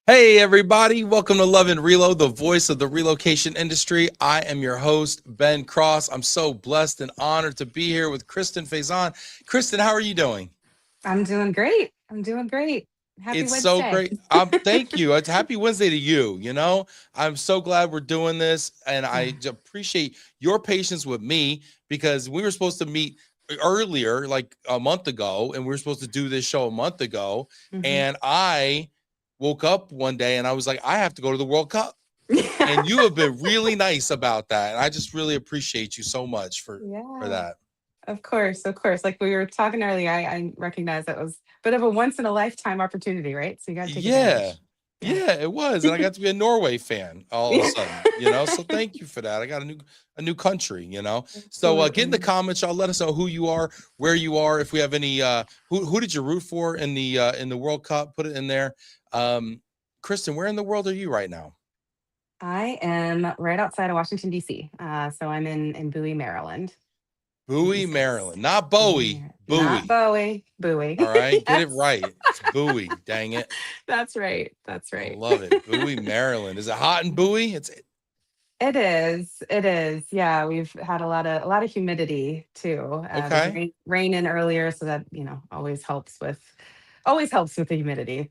Hey everybody, welcome to Love and Reload, the voice of the relocation industry. I am your host, Ben Cross. I'm so blessed and honored to be here with Kristin Faison. Kristin, how are you doing? I'm doing great. I'm doing great. Happy It's so Wednesday. great. Thank you. It's happy Wednesday to you. I'm so glad we're doing this, and I appreciate your patience with me because we were supposed to meet earlier, like a month ago, and we were supposed to do this show a month ago. Mhm. And I woke up one day and I was like, I have to go to the World Cup. And you have been really nice about that. And I just really appreciate you so much for Yeah, that. of course, of course. Like we were talking earlier, I recognize that was a bit of a once in a lifetime opportunity, right? So you got to take Yeah. advantage. Yeah. Yeah, it was. And I got to be a Norway fan all of a sudden. So thank you for that. I got a new country. So get in the Absolutely. comments, y'all. Let us know who you are, where you are. If we have any who did you root for in the World Cup? Put it in there. Kristin, where in the world are you right now? I am right outside of Washington, D.C. So I'm in Bowie, Maryland, the Bowie, East Coast. Maryland. Not Bowie, Bowie, Maryland. Not Bowie. Bowie, Bowie. All right, get it Yes, right. It's Bowie. Dang it. that's right. That's I right. love it. Bowie, Maryland. Is it hot in Bowie? It's It is. It is. Yeah, we've had a lot of humidity too. There's okay. rain in earlier, so that always helps with the humidity.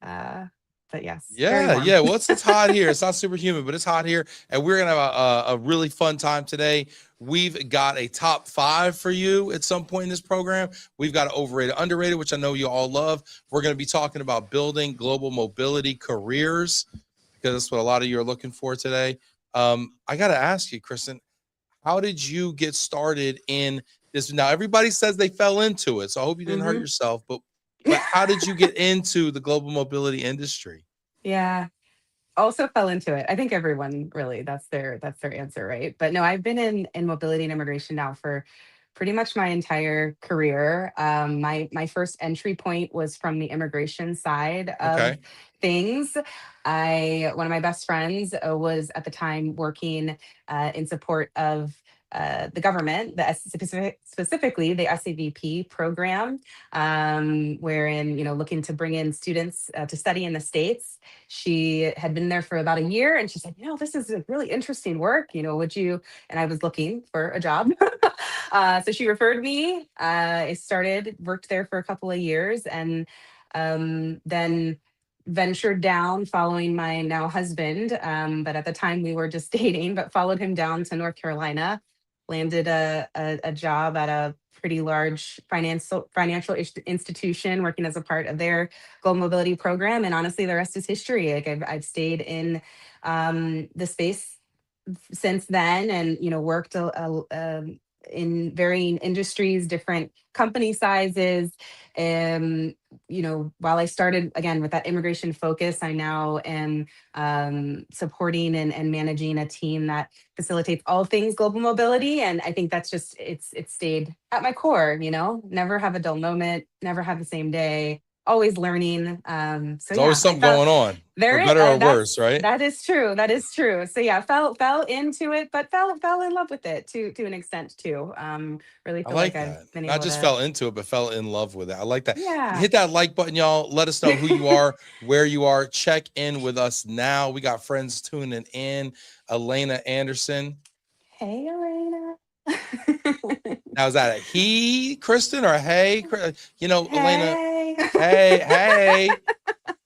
Uh, but yes, very Yeah, warm. yeah. Well, it's hot here. It's not super humid, but it's hot here, and we're gonna have a really fun time today. We've got a top 5 for you at some point in this program. We've got overrated, underrated, which I know you all love. We're gonna be talking about building global mobility careers because that's what a lot of you are looking for today. I got to ask you, Kristin, how did you get started in this? Now, everybody says they fell into it, so I hope you didn't hurt Hmm. yourself. But how did you get into the global mobility industry? Yeah. Also fell into it. I think everyone really that's their answer, right? But no, I've been in mobility and immigration now for pretty much my entire career. My first entry point was from the immigration side of Okay. things. I One of my best friends was at the time working in support of the government, specifically the SAVP program, wherein looking to bring in students to study in the states. She had been there for about a year, and she said, this is a really interesting work. Would you? And I was looking for a job. So she referred me. Worked there for a couple of years, and then ventured down following my now husband. But at the time we were just dating, but followed him down to North Carolina, landed a job at a pretty large financial institution working as a part of their global mobility program. And honestly, the rest is history. Like I've stayed in the space since then, and worked in varying industries, different company sizes. um while I started again with that immigration focus, I now am supporting and managing a team that facilitates all things global mobility. And I think that's just it's stayed at my core. Never have a dull moment, never have the same day, always learning. So There's always yeah, I something felt going on, for there better or that's worse, right? that is true. That is true. So yeah, fell into it, but fell in love with it to an extent too. Really I feel like like I've that. been Not able just to. fell into it, but fell in love with it. I like that. Yeah. Hit that like button, y'all. Let us know who you are, where you are. Check in with us now. We got friends tuning in. Elena Anderson. Hey, Elena. Now, is that a he, Kristin, or a hey? Elena. Hey. Hey, hey.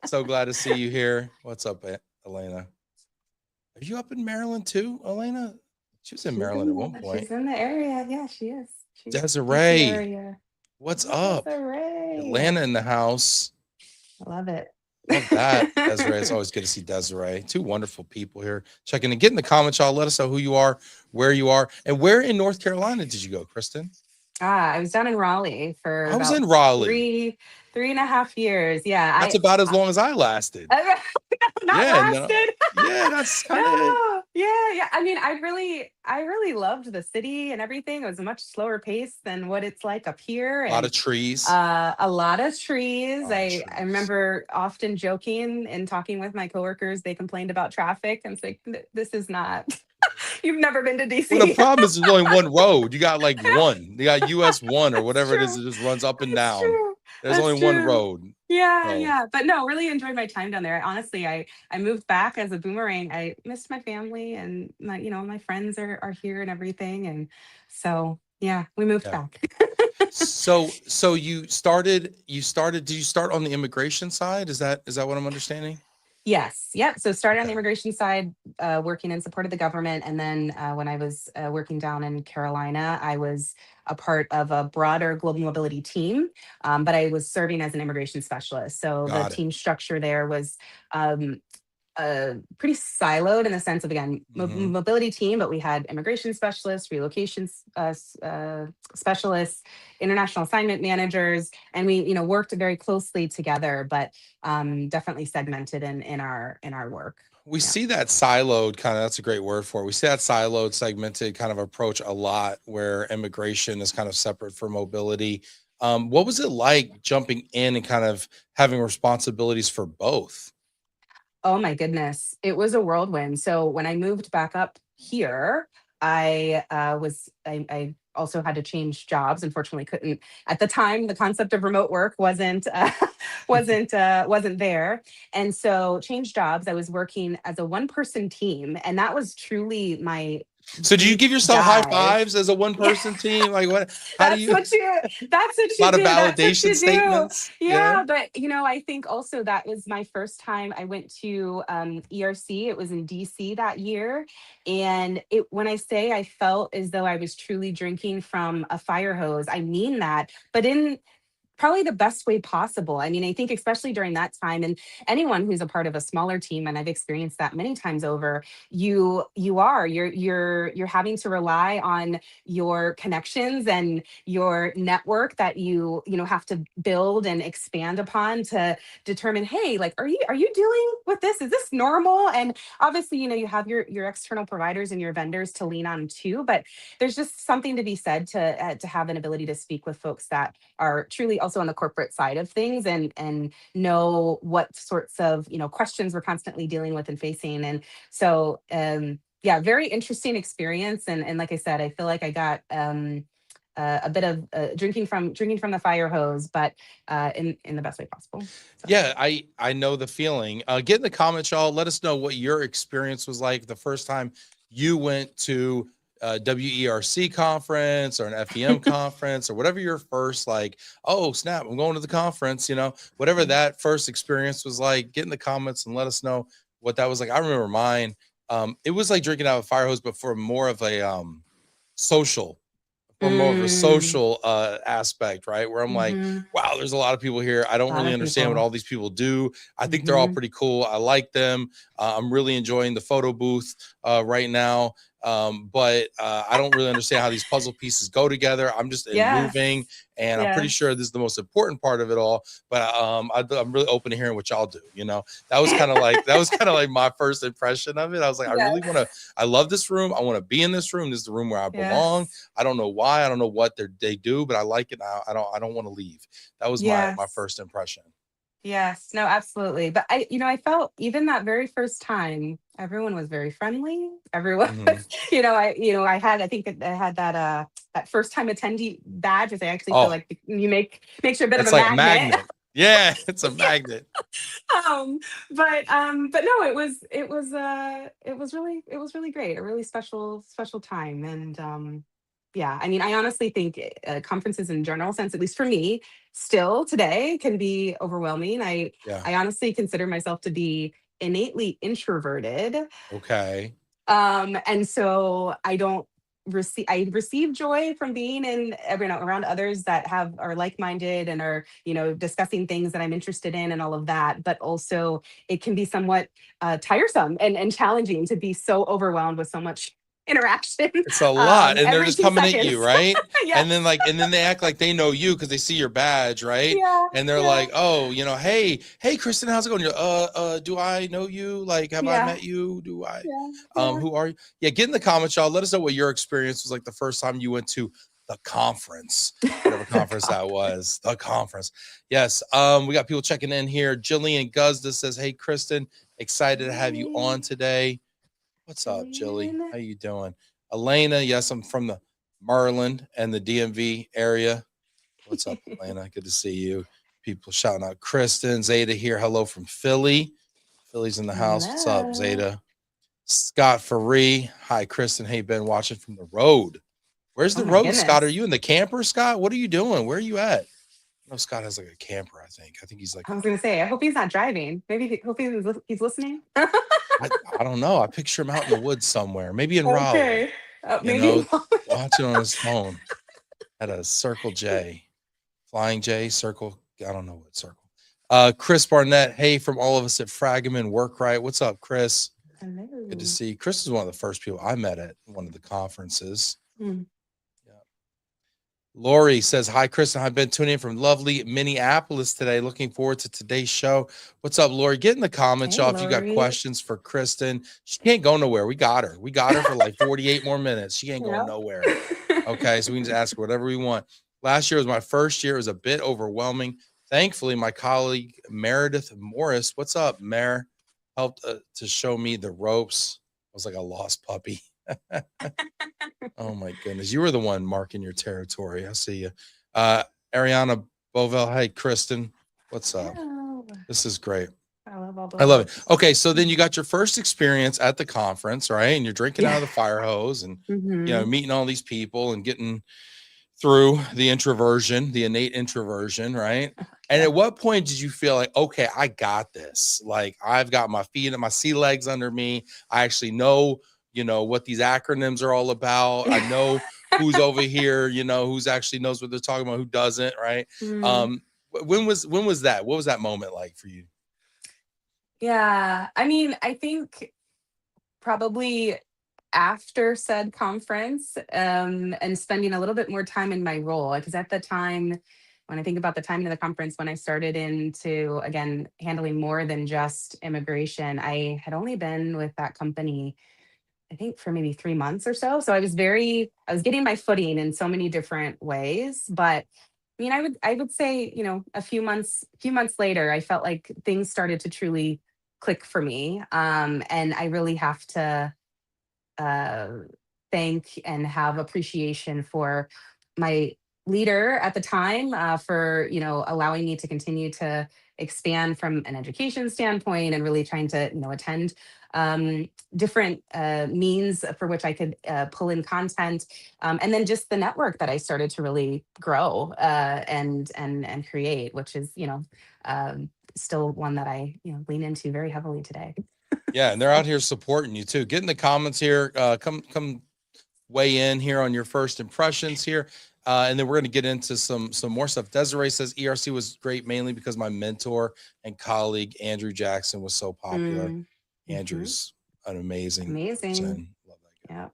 So glad to see you here. What's up, Elena? Are you up in Maryland too, Elena? She was in She's Maryland in at one the point. she's in the area. Yeah, she is. She's DC Desiree, area. what's Hey, up? Desiree. Atlanta in the house. I love it. Love that, Desiree. It's always good to see Desiree. Two wonderful people here checking in. Get in the comments, y'all. Let us know who you are, where you are, and where in North Carolina did you go, Kristin? I was down in Raleigh for I was about in Raleigh. three and a half years. Yeah, That's about as long as I lasted. not Yeah, no, lasted. yeah, that's kind of it. No, yeah, yeah. I mean, I really loved the city and everything. It was a much slower pace than what it's like up here, A lot and of trees. a lot of trees. A lot of I trees. remember often joking and talking with my coworkers. They complained about traffic, and it's like, This is not. You've never been to Well, the DC." problem is there's only one road. You got like one. You got US 1 or That's whatever it is. true. It just runs up and That's down. true. There's That's only one true. road. Yeah, So yeah. But no, really enjoyed my time down there. Honestly, I moved back as a boomerang. I missed my family and my, my friends are here and everything. And so yeah, we moved yeah. back. So did you start on the immigration side? Is that what I'm understanding? Yes. Yep. So started on the Okay. immigration side, working in support of the government, and then when I was working down in Carolina, I was a part of a broader global mobility team, but I was serving as an immigration specialist. So the Got it. team structure there was um, pretty siloed in the sense of, again, Hmm. mobility team, but we had immigration specialists, relocation specialists, international assignment managers, and we worked very closely together, but definitely segmented in our work. We Yeah. see that siloed kind of, that's a great word for it. We see that siloed, segmented kind of approach a lot where immigration is kind of separate from mobility. What was it like jumping in and kind of having responsibilities for both? Oh my goodness. It was a whirlwind. So when I moved back up here, I also had to change jobs. Unfortunately, couldn't at the time. The concept of remote work wasn't wasn't there, and so changed jobs. I was working as a one person team, and that was truly my So do you deep give yourself high dive. fives as a one Yeah, person team? Like what, how do that's you, what you that's what a you lot of do. That's what validation you do. statements? Yeah. Yeah, but I think also that was my first time I went to ERC. It was in DC that year. And when I say I felt as though I was truly drinking from a fire hose, I mean that, but in probably the best way possible. I mean, I think especially during that time, and anyone who's a part of a smaller team, and I've experienced that many times over, you're having to rely on your connections and your network that you have to build and expand upon to determine, hey, like, are you dealing with this? Is this normal? And obviously, you have your external providers and your vendors to lean on too, but there's just something to be said to have an ability to speak with folks that are truly also on the corporate side of things, and know what sorts of questions we're constantly dealing with and facing. And so yeah, very interesting experience. And like I said, I feel like I got a bit of drinking from the fire hose, but in the best way possible. So. Yeah, I know the feeling. Get in the comments, y'all. Let us know what your experience was like the first time you went to a WERC conference or an FEM conference or whatever your first, like, oh snap, I'm going to the conference, whatever that first experience was like. Get in the comments and let us know what that was like. I remember mine. It was like drinking out of a fire hose, but for more of a social from more of a Mm, social aspect, right? Where I'm like, hmm. wow, there's a lot of people here. I A don't lot really of understand what people. all these people do. I think they're all Hmm. pretty cool. I like them. I'm really enjoying the photo booth right now. But I don't really understand how these puzzle pieces go together. I'm just in moving, Yes. and I'm pretty Yes. sure this is the most important part of it all. But I'm really open to hearing what y'all do. That was kind of like my first impression of it. I was like, I really want to. Yes. I love this room. I want to be in this room. This is the room where I belong. Yes. I don't know why. I don't know what they do, but I like it. I don't want to leave. That was my Yes. first impression. Yes. No, absolutely. But I felt even that very first time, everyone was very friendly. Everyone, Hmm. I think that I had that first time attendee badge, which I actually feel Oh, like makes you a bit of a it's like a magnet. magnet. Yeah, it's a magnet. um but no, it was really great, a really special time. And yeah, I mean, I honestly think conferences in general sense, at least for me, still today can be overwhelming. i Yeah. i honestly consider myself to be innately introverted. Okay. And so I receive joy from being in around others that are like-minded and are discussing things that I'm interested in and all of that. But also it can be somewhat tiresome and challenging to be so overwhelmed with so much interaction It's a lot, and they're every just few coming at seconds. you, right? Yes. And then they act like they know you because they see your badge, right? Yeah. And they're Yeah. like, "Oh, hey, Kristen, how's it going?" You're, do I know you? Like, have I Yeah. met you? Do I? Yeah. Yeah. Who are you? Yeah, get in the comments, y'all. Let us know what your experience was like the first time you went to the conference, whatever The conference that conference. was. The conference. Yes. We got people checking in here. Jillian Guzda says, "Hey, Kristen, excited to have you on Hey, today." What's up, Jilly? Jillian. How you doing? Elena, yes, I'm from the Maryland and the DMV area. What's up, Elena? Good to see you. People shouting out Kristin, Zeta here. Hello from Philly. Philly's in the house. What's up, Hello. Zeta? Scott Faree. Hi, Kristin. Hey, Ben, watching from the road. Where's the Oh my road, Scott? Are goodness. you in the camper, Scott? What are you doing? Where are you at? No, Scott has like a camper, I think. I think he's like, I was gonna say, I hope he's not driving. Maybe hope he's listening. I don't know. I picture him out in the woods somewhere, maybe in Raleigh, Okay. you Maybe. know, watching on his phone at a Circle J, Flying J, Circle. I don't know what circle. Chris Barnett. Hey, from all of us at Fragment Work Right. What's up, Chris? Hello. Good to see you. Chris is one of the first people I met at one of the conferences. Mm. Yeah. Lori says, hi, Kristin. I've been tuning in from lovely Minneapolis today. Looking forward to today's show. What's up, Lori? Get in the comments, Hey, y'all, if you got Lori. questions for Kristin. She can't go nowhere. We got her. We got her for like 48 more minutes. She ain't going Yep. nowhere. Okay, so we can just ask her whatever we want. Last year was my first year. It was a bit overwhelming. Thankfully, my colleague Meredith Morris, what's up, Mer, helped to show me the ropes. I was like a lost puppy. Oh my goodness. You were the one marking your territory. I see you. Ariana Bovell. Hey, Kristin. What's up? Hello. This is great. I love all the I love it. ropes. Okay, so then you got your first experience at the conference, right? And you're drinking out Yeah. of the fire hose and Mhm. meeting all these people and getting through the introversion, the innate introversion, right? And Yeah. at what point did you feel like, okay, I got this? Like I've got my feet and my sea legs under me. I actually know, what these acronyms are all about. I know who's over here, who's actually knows what they're talking about, who doesn't, right? Mm. When was that? What was that moment like for you? Yeah. I mean, I think probably after said conference, and spending a little bit more time in my role, because at the time, when I think about the time of the conference, when I started into, again, handling more than just immigration, I had only been with that company, I think, for maybe 3 months or so. So I was getting my footing in so many different ways. But I mean, I would say, a few months later, I felt like things started to truly click for me. And I really have to uh, thank and have appreciation for my leader at the time, for allowing me to continue to expand from an education standpoint and really trying to attend different means for which I could pull in content, and then just the network that I started to really grow, and create, which is still one that I lean into very heavily today. Yeah, and they're So, out here supporting you too. Get in the comments here. Come weigh in here on your first impressions here. And then we're going to get into some more stuff. Desiree says ERC was great mainly because my mentor and colleague Andrew Jackson was so popular. mhm. Andrew's an amazing Amazing. person. Love that guy. Yeah.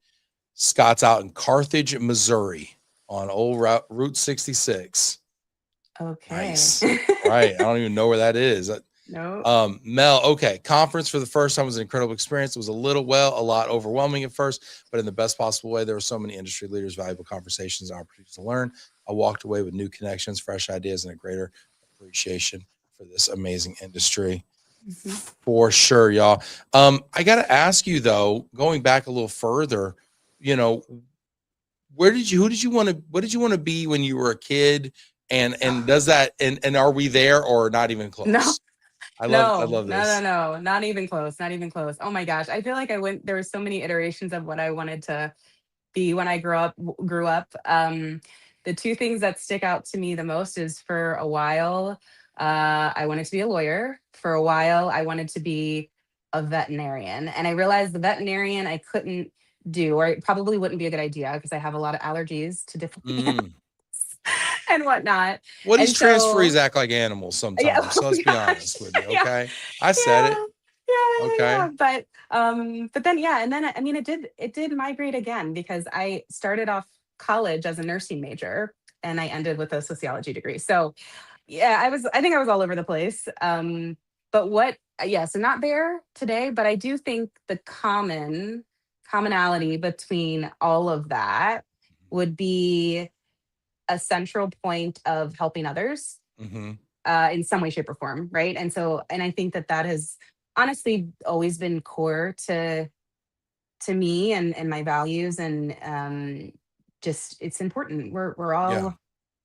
Scott's out in Carthage, Missouri on old Route 66. Okay. Nice. Right. I don't even know where that is. No. Mel, okay. Conference for the first time was an incredible experience. It was a lot overwhelming at first, but in the best possible way. There were so many industry leaders, valuable conversations, opportunities to learn. I walked away with new connections, fresh ideas, and a greater appreciation for this amazing industry. Mhm. For sure, y'all. I got to ask you though, going back a little further, you know, what did you want to be when you were a kid? And does that, and are we there or not even No. close? I No, love no, no, this. no, not even close, not even close. Oh my gosh, I feel like there were so many iterations of what I wanted to be when I grew up. The two things that stick out to me the most is, for a while, I wanted to be a lawyer. For a while, I wanted to be a veterinarian, and I realized the veterinarian I couldn't do, or it probably wouldn't be a good idea because I have a lot of allergies to different Mm. and whatnot. Well, these And so, transferees act like animals yeah, sometimes. oh So let's be gosh, honest with you. yeah, Okay. I said yeah, it. yeah. Okay. But then, yeah, and then, I mean, it did migrate again, because I started off college as a nursing major and I ended with a sociology degree. So yeah, I think I was all over the place. But yeah, so not there today, but I do think the commonality between all of that would be a central point of helping others, Mm-hmm. in some way, shape, or form, right? And I think that has honestly always been core to me and my values, and just it's important. We're Yeah. all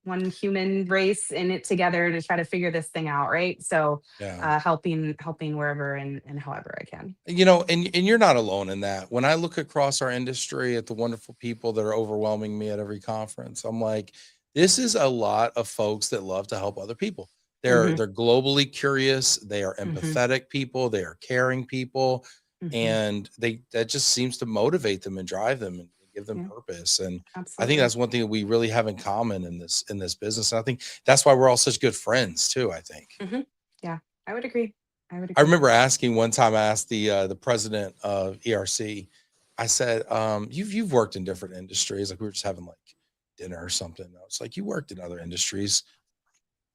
one human race in it together to try to figure this thing out, right? So Yeah. helping wherever and however I can. You know, and you're not alone in that. When I look across our industry at the wonderful people that are overwhelming me at every conference, I'm like, this is a lot of folks that love to help other people. Hmm. They're globally curious, they are Hmm. empathetic people, they are caring people, Hmm. and they that just seems to motivate them and drive them and give them Yeah, purpose. And I think absolutely. that's one thing that we really have in common in this business. And I think that's why we're all such good friends too, I think. Hmm. Yeah, I would agree. I would I agree. remember asking one time, I asked the president of ERC, I said, you've worked in different industries. Like we were just having like dinner or something. I was like, you worked in other industries.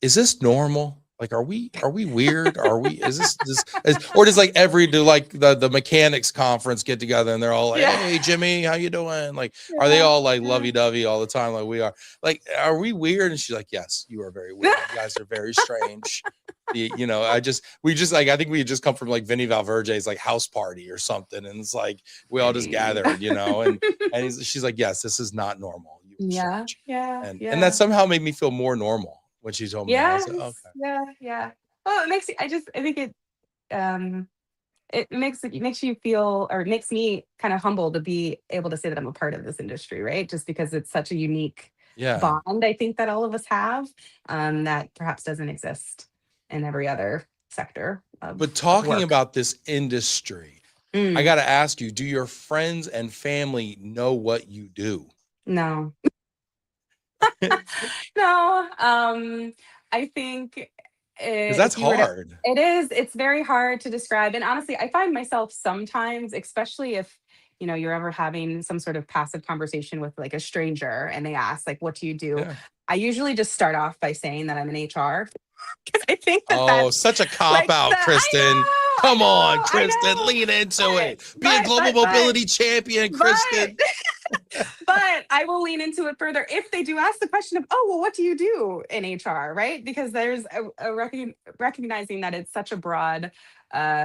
Is this normal? Like, are we weird? Are we, or does like do like the mechanics conference get together and they're all like, Yeah. hey, Jimmy, how you doing? Like, are they Yeah. all like Yeah. lovey dovey all the time? Like we are. Like, are we weird? And she's like, yes, you are very weird. You guys are very strange. You know, we just like, I think we had just come from like Vinny Valverde's like house party or something. And it's like, we all just Maybe. gathered, you know, and she's like, yes, this is not normal. You are Yeah. strange. Yeah. And that Yeah. somehow made me feel more normal when she told me that. I was like, Yes. okay. Yeah. Yeah. Well, it makes I think um it makes you feel, or it makes me kind of humble to be able to say that I'm a part of this industry, right? Just because it's such a unique Yeah. bond, I think that all of us have, that perhaps doesn't exist in every other sector But of talking work. about this industry, I Mm, got to ask you, do your friends and family know what you do? no. No, I think, Because that's if you were to hard. it's very hard to describe, and honestly, I find myself sometimes, especially if, you're ever having some sort of passive conversation with, like, a stranger and they ask, like, "What do you do?" Yeah. I usually just start off by saying that I'm in HR because I think that Oh, that's, such a cop like, out, Kristen. I Come on, know, I Kristen, know, lean into it. Be a but global but but mobility champion, but Kristen. but I will lean into it further if they do ask the question of, "Oh, well, what do you do in HR?" Right? Because there's recognizing that it's such a broad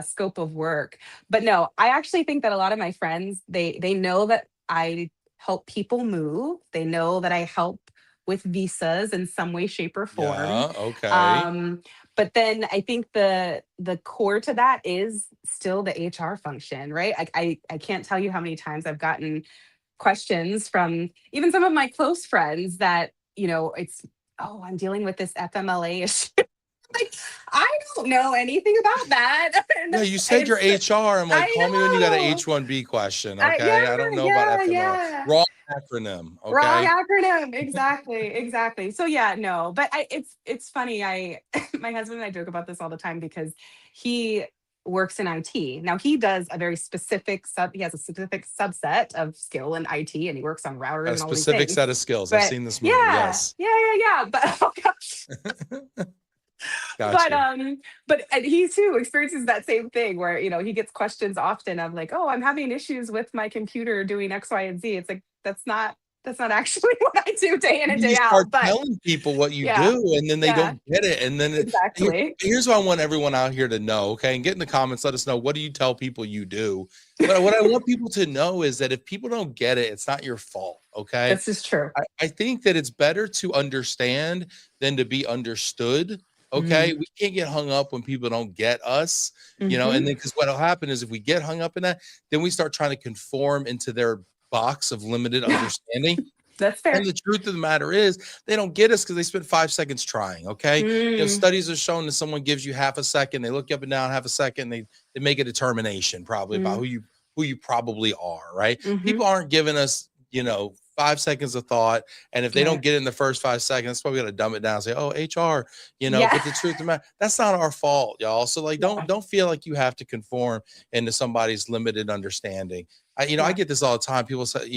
scope of work. But no, I actually think that a lot of my friends, they know that I help people move. They know that I help with visas in some way, shape, or form. Yeah. Okay. Um, but then I think the core to that is still the HR function, right? I can't tell you how many times I've gotten questions from even some of my close friends that, it's, "Oh, I'm dealing with this FMLA issue." Like, I don't know anything about that. And Yeah, you said you're it's, HR. I'm like, I call me when you got an know. H-1B question. Yeah, Okay. I don't know about yeah, FMLA. yeah. Wrong acronym. Wrong Okay. acronym. Exactly, exactly. So yeah, no, but it's funny. My husband and I joke about this all the time because he works in IT. Now he does a very specific he has a specific subset of skill in IT, and he works on routers A and all these specific things. set of skills. I've But seen this movie. yeah, Yes. yeah, yeah, yeah. But oh gosh, Got but you. he too experiences that same thing where, he gets questions often of like, "Oh, I'm having issues with my computer doing X, Y, and Z." It's like, that's not actually what I do day in and You day start out. But telling people what you yeah, do, and then they yeah, don't get it. And then exactly. here's what I want everyone out here to know. Okay. And get in the comments, let us know, what do you tell people you do? But what I want people to know is that if people don't get it, it's not your fault. Okay. This is true. I think that it's better to understand than to be understood. Okay. Mm, We can't get hung up when people don't get us, and mhm. then because what'll happen is if we get hung up in that, then we start trying to conform into their box of limited understanding. That's And fair. the truth of the matter is, they don't get us because they spent 5 seconds trying. Okay. Mm, Studies are shown that someone gives you half a second, they look you up and down half a second, they make a determination probably about mm, who you probably are. Right. mhm. People aren't giving us, 5 seconds of thought. And if they don't Right. get it in the first 5 seconds, that's why we got to dumb it down and say, oh, HR, Yeah. but the truth of the matter, that's not our fault, y'all. So like, Yeah. don't feel like you have to conform into somebody's limited understanding. I Yeah. get this all the time. People say,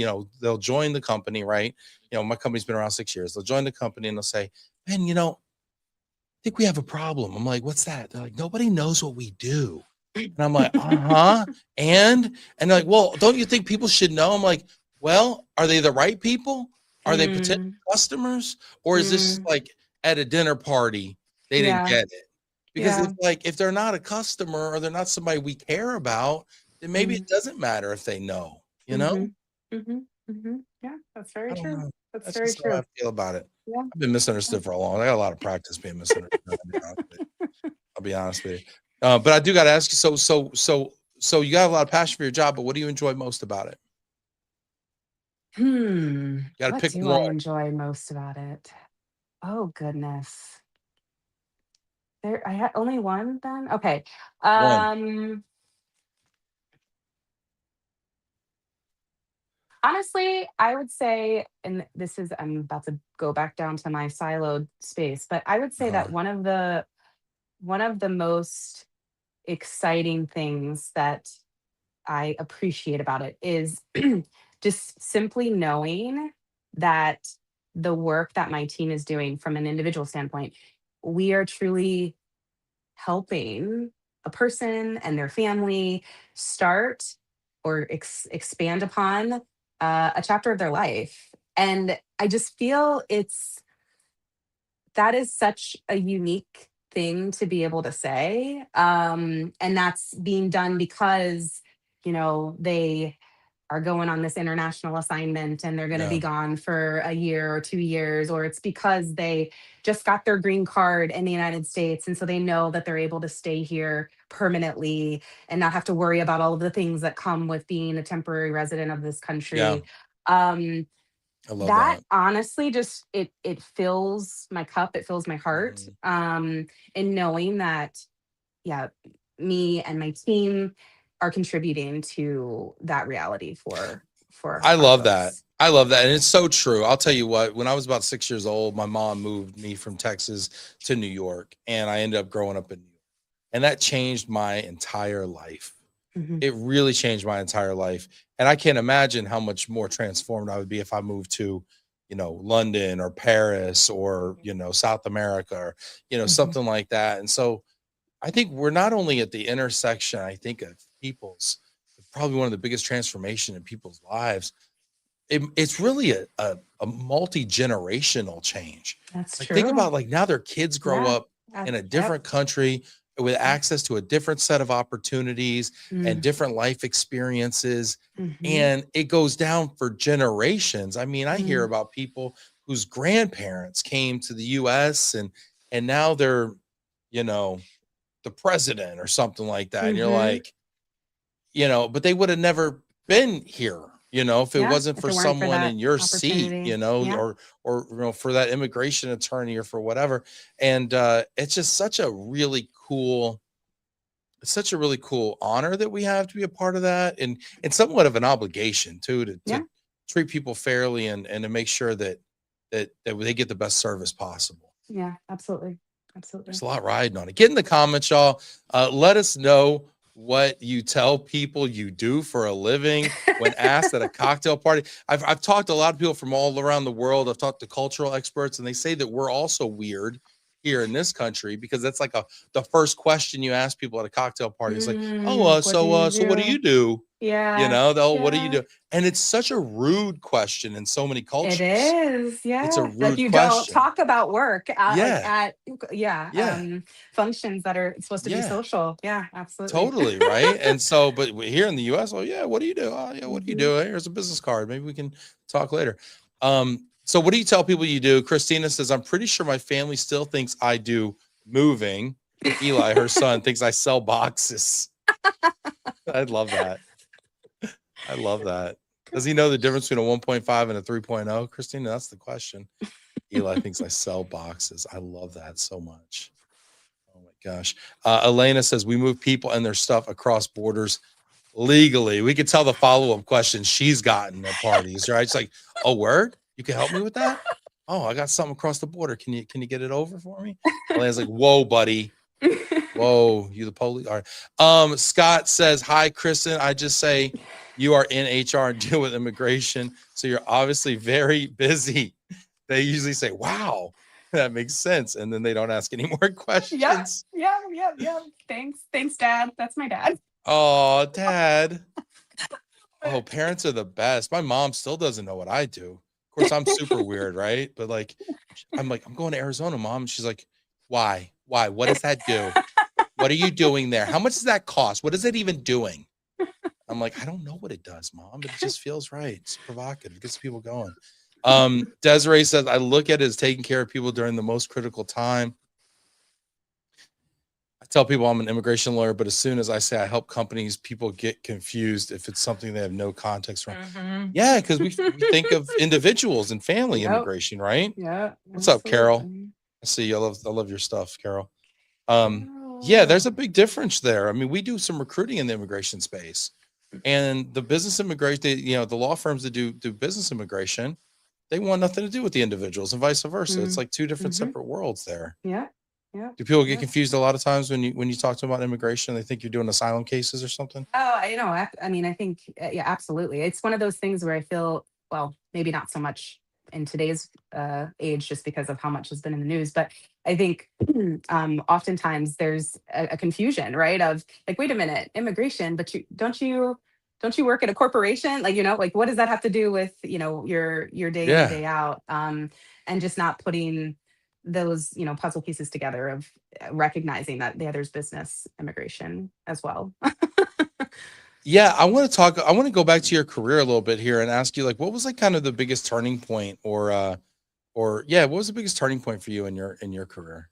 they'll join the company, right? My company's been around 6 years. They'll join the company and they'll say, man, I think we have a problem. I'm like, what's that? They're like, nobody knows what we do. And I'm like, uh-huh. And they're like, well, don't you think people should know? I'm like, well, are they the right people? Are they potential Mm, customers? Or is this mm, like at a dinner party, they didn't yeah. get it? Because Yeah. it's like, if they're not a customer or they're not somebody we care about, then maybe it Mm, doesn't matter if they know, you know? mhm. Mhm. Mhm. Yeah, that's very I don't true. know. That's That's very just how I true. feel about it. Yeah. I've been misunderstood for a long. I got a lot of practice being misunderstood. I'll be honest with you. But I do got to ask you. So you got a lot of passion for your job, but what do you enjoy most about it? You got to What pick do I one. enjoy most about it? Oh goodness. I had only one then? Okay. One. Um Honestly, I would say, and this is, I'm about to go back down to my siloed space, but I would say that Uh-huh. one of the most exciting things that I appreciate about it is just simply knowing that the work that my team is doing from an individual standpoint, we are truly helping a person and their family start or expand upon a chapter of their life. And I just feel that is such a unique thing to be able to say. And that's being done because, they are going on this international assignment and they're going to Yeah. be gone for a year or 2 years, or it's because they just got their green card in the United States. And so they know that they're able to stay here permanently and not have to worry about all of the things that come with being a temporary resident of this Yeah. country. Um, I love that that. honestly just it fills my cup, it fills my heart. Mhm. In knowing that, yeah, me and my team are contributing to that reality for I our love that. folks. I love that. And it's so true. I'll tell you what, when I was about 6 years old, my mom moved me from Texas to New York, and I ended up growing up in New York. And that changed my entire life. Mhm, It really changed my entire life. And I can't imagine how much more transformed I would be if I moved to, London or Paris or, South America or, mhm. something like that. And so I think we're not only at the intersection, I think, of people's probably one of the biggest transformation in people's lives. It's really a multi-generational change. That's Like, think true. about, like, now their kids grow Yeah. up in a Yep. different country with Yep. access to a different set of opportunities and Mm, different life experiences, mhm, and it goes down for generations. I mean, I hear mm, about people whose grandparents came to the US and now they're, you know, the president or something like that, and you're mhm. like, but they would have never been here, if it Yeah, wasn't if for it weren't for someone that in your seat, opportunity. Yeah. or for that immigration attorney or for whatever. And it's just such a really cool honor that we have to be a part of that, and somewhat of an obligation too to Yeah. treat people fairly and to make sure that they get the best service possible. Yeah, absolutely. Absolutely. There's a lot riding on it. Get in the comments, y'all. Let us know what you tell people you do for a living when asked at a cocktail party. I've talked to a lot of people from all around the world. I've talked to cultural experts, and they say that we're also weird here in this country because that's like the first question you ask people at a cocktail party is like, "Oh, What do you so what do you do? do?" Yeah. What do you Yeah. do? And it's such a rude question in so many It cultures. is, It's a yeah. Like, rude you don't question. talk about work at, like, Yeah, at yeah, yeah, functions that are supposed to be yeah. social. Yeah, absolutely. Totally, right? And so, but here in the US, oh yeah, what do you do? Oh yeah, what do you Mhm. do? Hey, here's a business card. Maybe we can talk later. So what do you tell people you do? Christina says, I'm pretty sure my family still thinks I do moving. Eli, her son, thinks I sell boxes. I love that. I love that. Does he know the difference between a 1.5 and a 3.0? Christina, that's the question. Eli thinks I sell boxes. I love that so much. Oh my gosh. Elena says we move people and their stuff across borders legally. We could tell the follow-up questions she's gotten at parties, right? It's like, oh, word? You can help me with that? Oh, I got something across the border. Can you get it over for me? Elena's like, whoa, buddy. Whoa, you the police. All right. Scott says, hi, Kristen. I just say you are in HR and deal with immigration. So you're obviously very busy. They usually say, wow, that makes sense. And then they don't ask any more Yep. questions. Yep, yep, yep. Thanks. Thanks, Dad. That's my dad. Oh, Dad. Oh, parents are the best. My mom still doesn't know what I do. Of course, I'm super weird, right? But like, I'm like, I'm going to Arizona, Mom. And she's like, why? Why? What does that do? What are you doing there? How much does that cost? What is it even doing? I'm like, I don't know what it does, Mom, but it just feels right. It's provocative. It gets people going. Desiree says, I look at it as taking care of people during the most critical time. I tell people I'm an immigration lawyer, but as soon as I say I help companies, people get confused if it's something they have no context from. Yeah, because we think of individuals and family Yep. immigration, right? Yeah. What's up, Carol? Absolutely. I see you. I love your stuff, Carol. Yeah, there's a big difference there. I mean, we do some recruiting in the immigration space, and the business immigration, the law firms that do business immigration, they want nothing to do with the individuals and vice versa. It's like two different separate worlds there. Yeah. Yeah. Do people get confused a lot of times when you talk to them about immigration? They think you're doing asylum cases or something? Oh, I know. I mean, I think, yeah, absolutely. It's one of those things where I feel, well, maybe not so much in today's age, just because of how much has been in the news, but I think oftentimes there's a confusion, right? Of like, wait a minute, immigration, but don't you work at a corporation? Like, like what does that have to do with, your day in and Yeah. day out? And just not putting those, puzzle pieces together of recognizing that, yeah, there's business immigration as well. Yeah, I want to go back to your career a little bit here and ask you, like, what was like kind of the biggest turning point, or yeah, what was the biggest turning point for you in your career?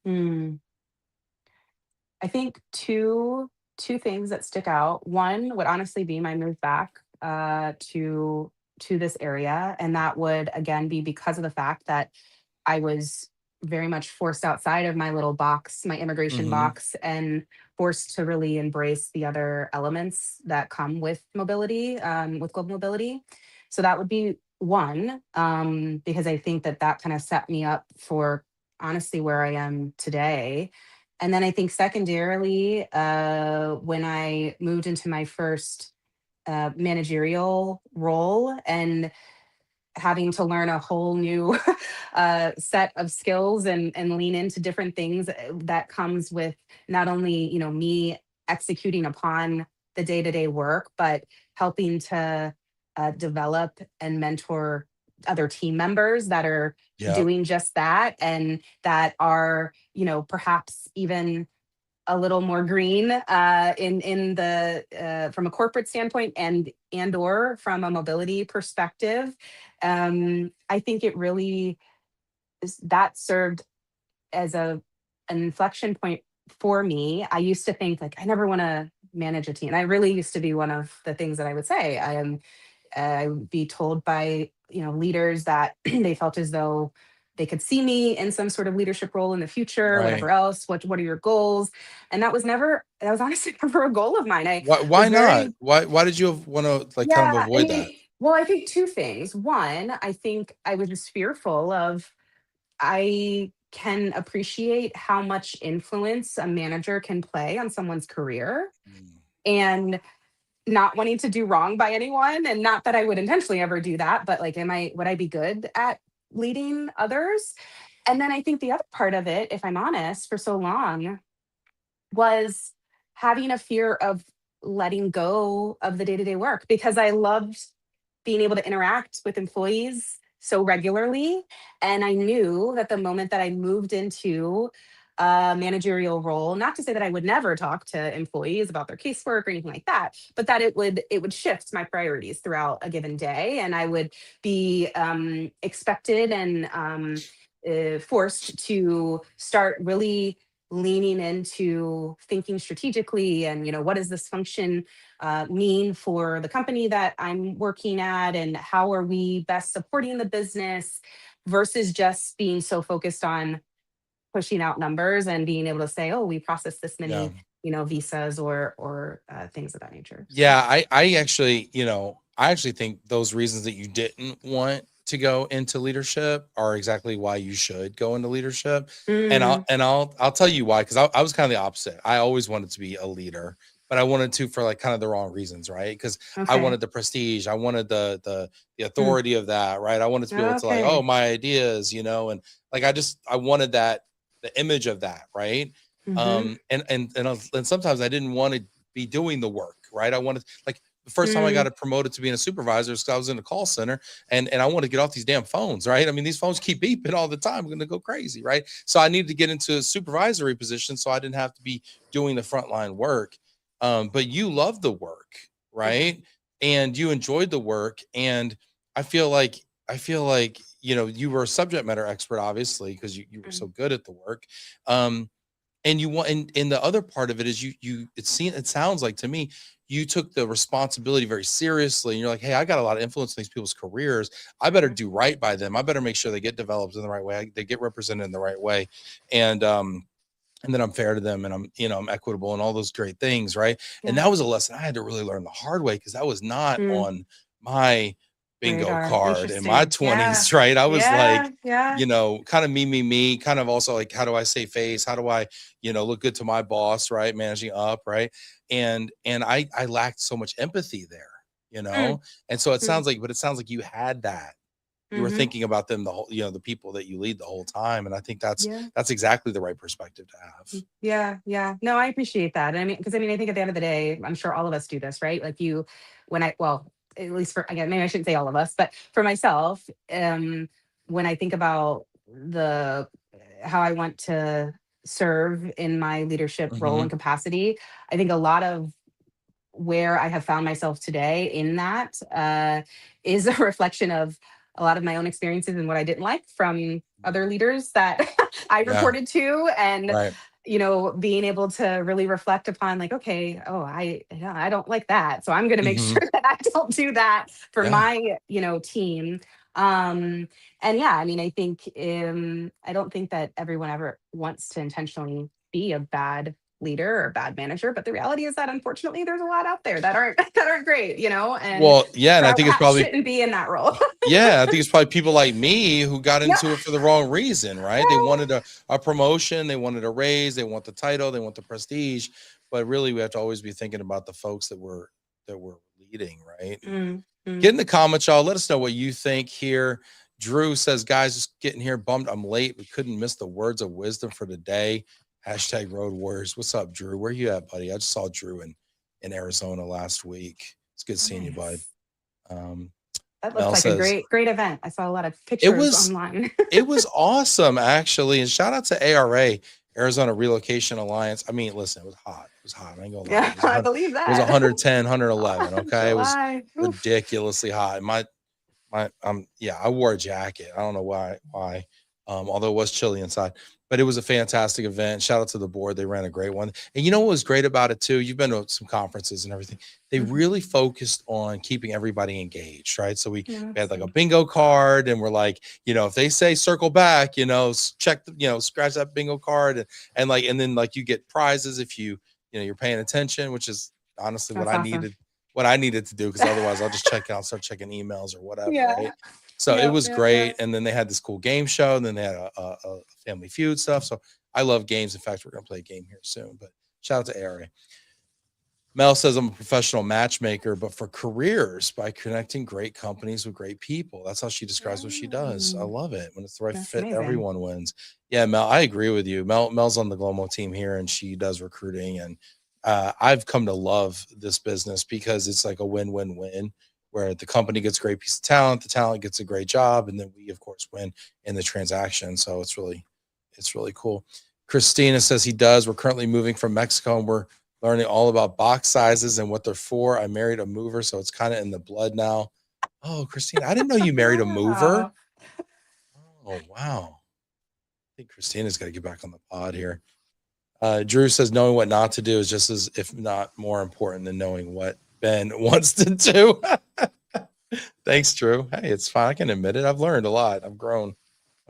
Hmm. I think two things that stick out. One would honestly be my move back to this area, and that would again be because of the fact that I was very much forced outside of my little box, my immigration Mm-hmm. box, and forced to really embrace the other elements that come with mobility, with global mobility. So that would be one, because I think that that kind of set me up for honestly where I am today. And then I think secondarily, when I moved into my first managerial role and having to learn a whole new set of skills and lean into different things, that comes with not only me executing upon the day-to-day work, but helping to develop and mentor other team members that are Yeah. doing just that, and that are perhaps even a little more green in the from a corporate standpoint, and or from a mobility perspective. I think it really that served as an inflection point for me. I used to think like I never want to manage a team. I really used to be one of the things that I would say. I would be told by leaders that they felt as though they could see me in some sort of leadership role in the future, whatever Right. else. What are your goals? And that was honestly never a goal of mine. I Why was not? very, Why did you want to like kind of yeah, I avoid that? mean, well, I think two things. One, I think I was just fearful of, I can appreciate how much influence a manager can play on someone's career, Mm. and not wanting to do wrong by anyone. And not that I would intentionally ever do that, but like, would I be good at leading others? And then I think the other part of it, if I'm honest, for so long was having a fear of letting go of the day-to-day work, because I loved being able to interact with employees so regularly. And I knew that the moment that I moved into a managerial role, not to say that I would never talk to employees about their casework or anything like that, but that it would shift my priorities throughout a given day, and I would be expected and forced to start really leaning into thinking strategically, and what does this function mean for the company that I'm working at, and how are we best supporting the business, versus just being so focused on pushing out numbers and being able to say, oh, we processed this Yeah. many visas or things of that nature. So Yeah, I actually think those reasons that you didn't want to go into leadership are exactly why you should go into leadership. And I'll mm, and I'll tell you why, because I was kind of the opposite. I always wanted to be a leader, but I wanted to for like kind of the wrong reasons, right? Because I okay. wanted the prestige, I wanted the Mm, authority of that, right? I wanted to be able to like, oh, okay. my ideas, and like I wanted that, the image of that, right? Hmm. And sometimes I didn't want to be doing the work, right? I wanted, like, the first time I got Mm, it promoted to being a supervisor is 'cause I was in a call center, and I want to get off these damn phones, right? I mean, these phones keep beeping all the time. I'm going to go crazy, right? So I needed to get into a supervisory position so I didn't have to be doing the frontline work. But you love the work, yeah. right? And you enjoyed the work, and I feel like I feel like, you were a subject matter expert, obviously, because you were so good at the work. Um, and you want, and the other part of it is it sounds like to me, you took the responsibility very seriously. And you're like, hey, I got a lot of influence in these people's careers. I better do right by them. I better make sure they get developed in the right way. They get represented in the right way. And, and then I'm fair to them and I'm equitable and all those great things. Right. And Yeah. that was a lesson I had to really learn the hard way because that was not Mm. on my bingo Radar. card in my Interesting. Yeah. 20s. Right. I was Yeah. like, Yeah. kind of me, kind of also like, how do I save face? How do I, look good to my boss, right? Managing up, right? And I lacked so much empathy there, Mm. And so Mm. it sounds like you had that. You were Mm-hmm. thinking about them the whole, the people that you lead the whole time. And I think Yeah. that's exactly the right perspective to have. Yeah, yeah. No, I appreciate that. I mean, because I think at the end of the day, I'm sure all of us do this, right? Like well, at least for, again, maybe I shouldn't say all of us, but for myself, when I think about the how I want to serve in my leadership role and Hmm. capacity, I think a lot of where I have found myself today in that is a reflection of a lot of my own experiences and what I didn't like from other leaders that I Yeah. reported to, and Right. being able to really reflect upon, like, okay, oh, yeah, I don't like that, so I'm going to make Hmm. sure that I don't do that for Yeah. my team. Um, and yeah, I think I don't think that everyone ever wants to intentionally be a bad leader or bad manager, but the reality is that unfortunately there's a lot out there that aren't that aren't great, and Well, yeah. And I think it's probably, shouldn't be in that role. yeah, I think it's probably people like me who got Yeah. into it for the wrong reason, right? They wanted a promotion, they wanted a raise, they want the title, they want the prestige. But really we have to always be thinking about the folks that we're leading, right? And Mm, get mm. in the comments, y'all. Let us know what you think here. Drew says, guys, just getting here. Bummed I'm late. We couldn't miss the words of wisdom for today. Hashtag Road Warriors. What's up, Drew? Where you at, buddy? I just saw Drew in Arizona last week. It's good seeing you, bud. Nice. Um, That looked Mel like a says, great event. I saw a lot of it pictures was online. it was awesome, actually. And shout out to ARA, Arizona Relocation Alliance. I mean, listen, it was hot. It was hot. I ain't gonna lie. Yeah, I believe It was that. 110, 111. Okay. It was July. Oof. ridiculously hot. Yeah, I wore a jacket. I don't know why. Although it was chilly inside, but it was a fantastic event. Shout out to the board. They ran a great one. And you know what was great about it too? You've been to some conferences and everything. They Mhm. really focused on keeping everybody engaged, right? So we Yeah, we that's had like a good. bingo card and we're like, if they say circle back, check scratch that bingo card and then like you get prizes if you're paying attention, which is honestly That's awesome. what I needed to do because otherwise I'll just check out, start checking emails or whatever, Yeah. right? So it Yeah. was Yeah. Yeah. great. And then they had this cool game show, and then they had a Family Feud stuff. So I love games. In fact, we're gonna play a game here soon. But shout out to ARA. Mel says I'm a professional matchmaker, but for careers by connecting great companies with great people. That's how she describes what she does. I Mm, love it. When it's the right that's fit, amazing. everyone wins. Yeah, Mel, I agree with you. Mel's on the Glomo team here, and she does recruiting. And I've come to love this business because it's like a win-win-win, where the company gets a great piece of talent, the talent gets a great job, and then we, of course, win in the transaction. So it's really cool. Christina says he does. We're currently moving from Mexico, and we're learning all about box sizes and what they're for. I married a mover, so it's kind of in the blood now. Oh, Christina, I didn't know you married a mover. Wow. Oh, wow. I think Christina's got to get back on the pod here. Drew says knowing what not to do is just as, if not more important than knowing what Ben wants to do. Thanks, Drew. Hey, it's fine. I can admit it. I've learned a lot. I've grown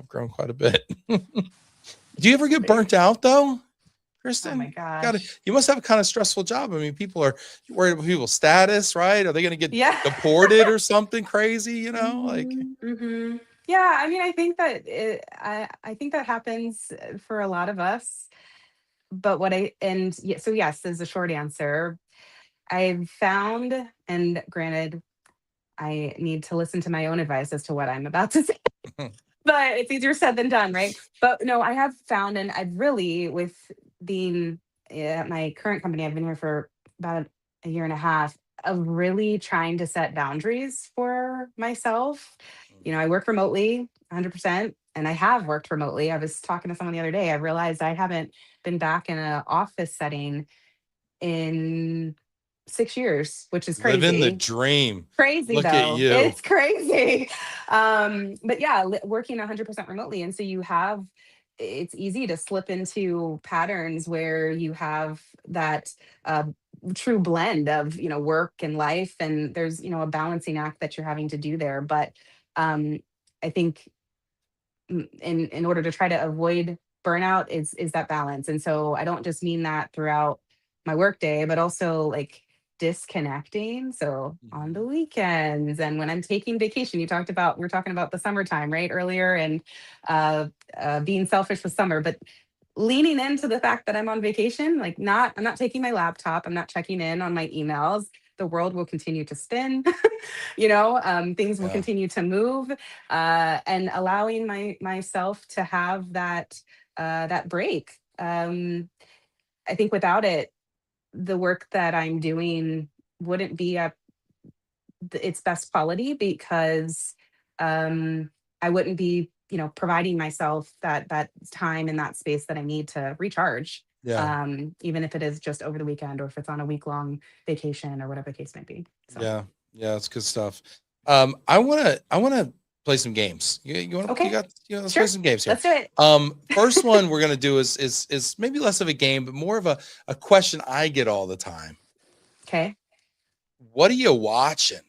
quite a bit. Do you ever get burnt out though? Oh my Kristen, gosh. you must have a kind of stressful job. I mean, people are worried about people's status, right? Are they going to get Yeah. deported or something crazy? Like, Hmm. Yeah, I think that I think that happens for a lot of us. But yeah, so yes, is the short answer. I've found, and granted, I need to listen to my own advice as to what I'm about to say, but it's easier said than done, right? But no, I have found, and I've really, with being at my current company, I've been here for about a year and a half, of really trying to set boundaries for myself. I work remotely 100%, and I have worked remotely. I was talking to someone the other day. I realized I haven't been back in an office setting in 6 years, which is Living the crazy. dream. Crazy Look at though. you. It's crazy. But yeah, working 100% remotely. And so it's easy to slip into patterns where you have that uh, true blend of, work and life. And there's, a balancing act that you're having to do there. But um, I think in order to try to avoid burnout is that balance. And so I don't just mean that throughout my workday, but also like disconnecting. So on the Mhm. weekends and when I'm taking vacation, we're talking about the summertime, right? Earlier, and uh, being selfish with summer, but leaning into the fact that I'm on vacation, like I'm not taking my laptop, I'm not checking in on my emails. The world will continue to spin, things will Yeah. continue to move, and allowing myself to have that break. I think without it, the work that I'm doing wouldn't be at its best quality because I wouldn't be, providing myself that time and that space that I need to recharge. Yeah. Even if it is just over the weekend or if it's on a week long vacation or whatever the case might be. So Yeah. Yeah. It's good stuff. I wanna play some games. okay, Let's play sure, some games here. let's do it. First one we're gonna do is maybe less of a game, but more of a question I get all the time. Okay. What are you watching?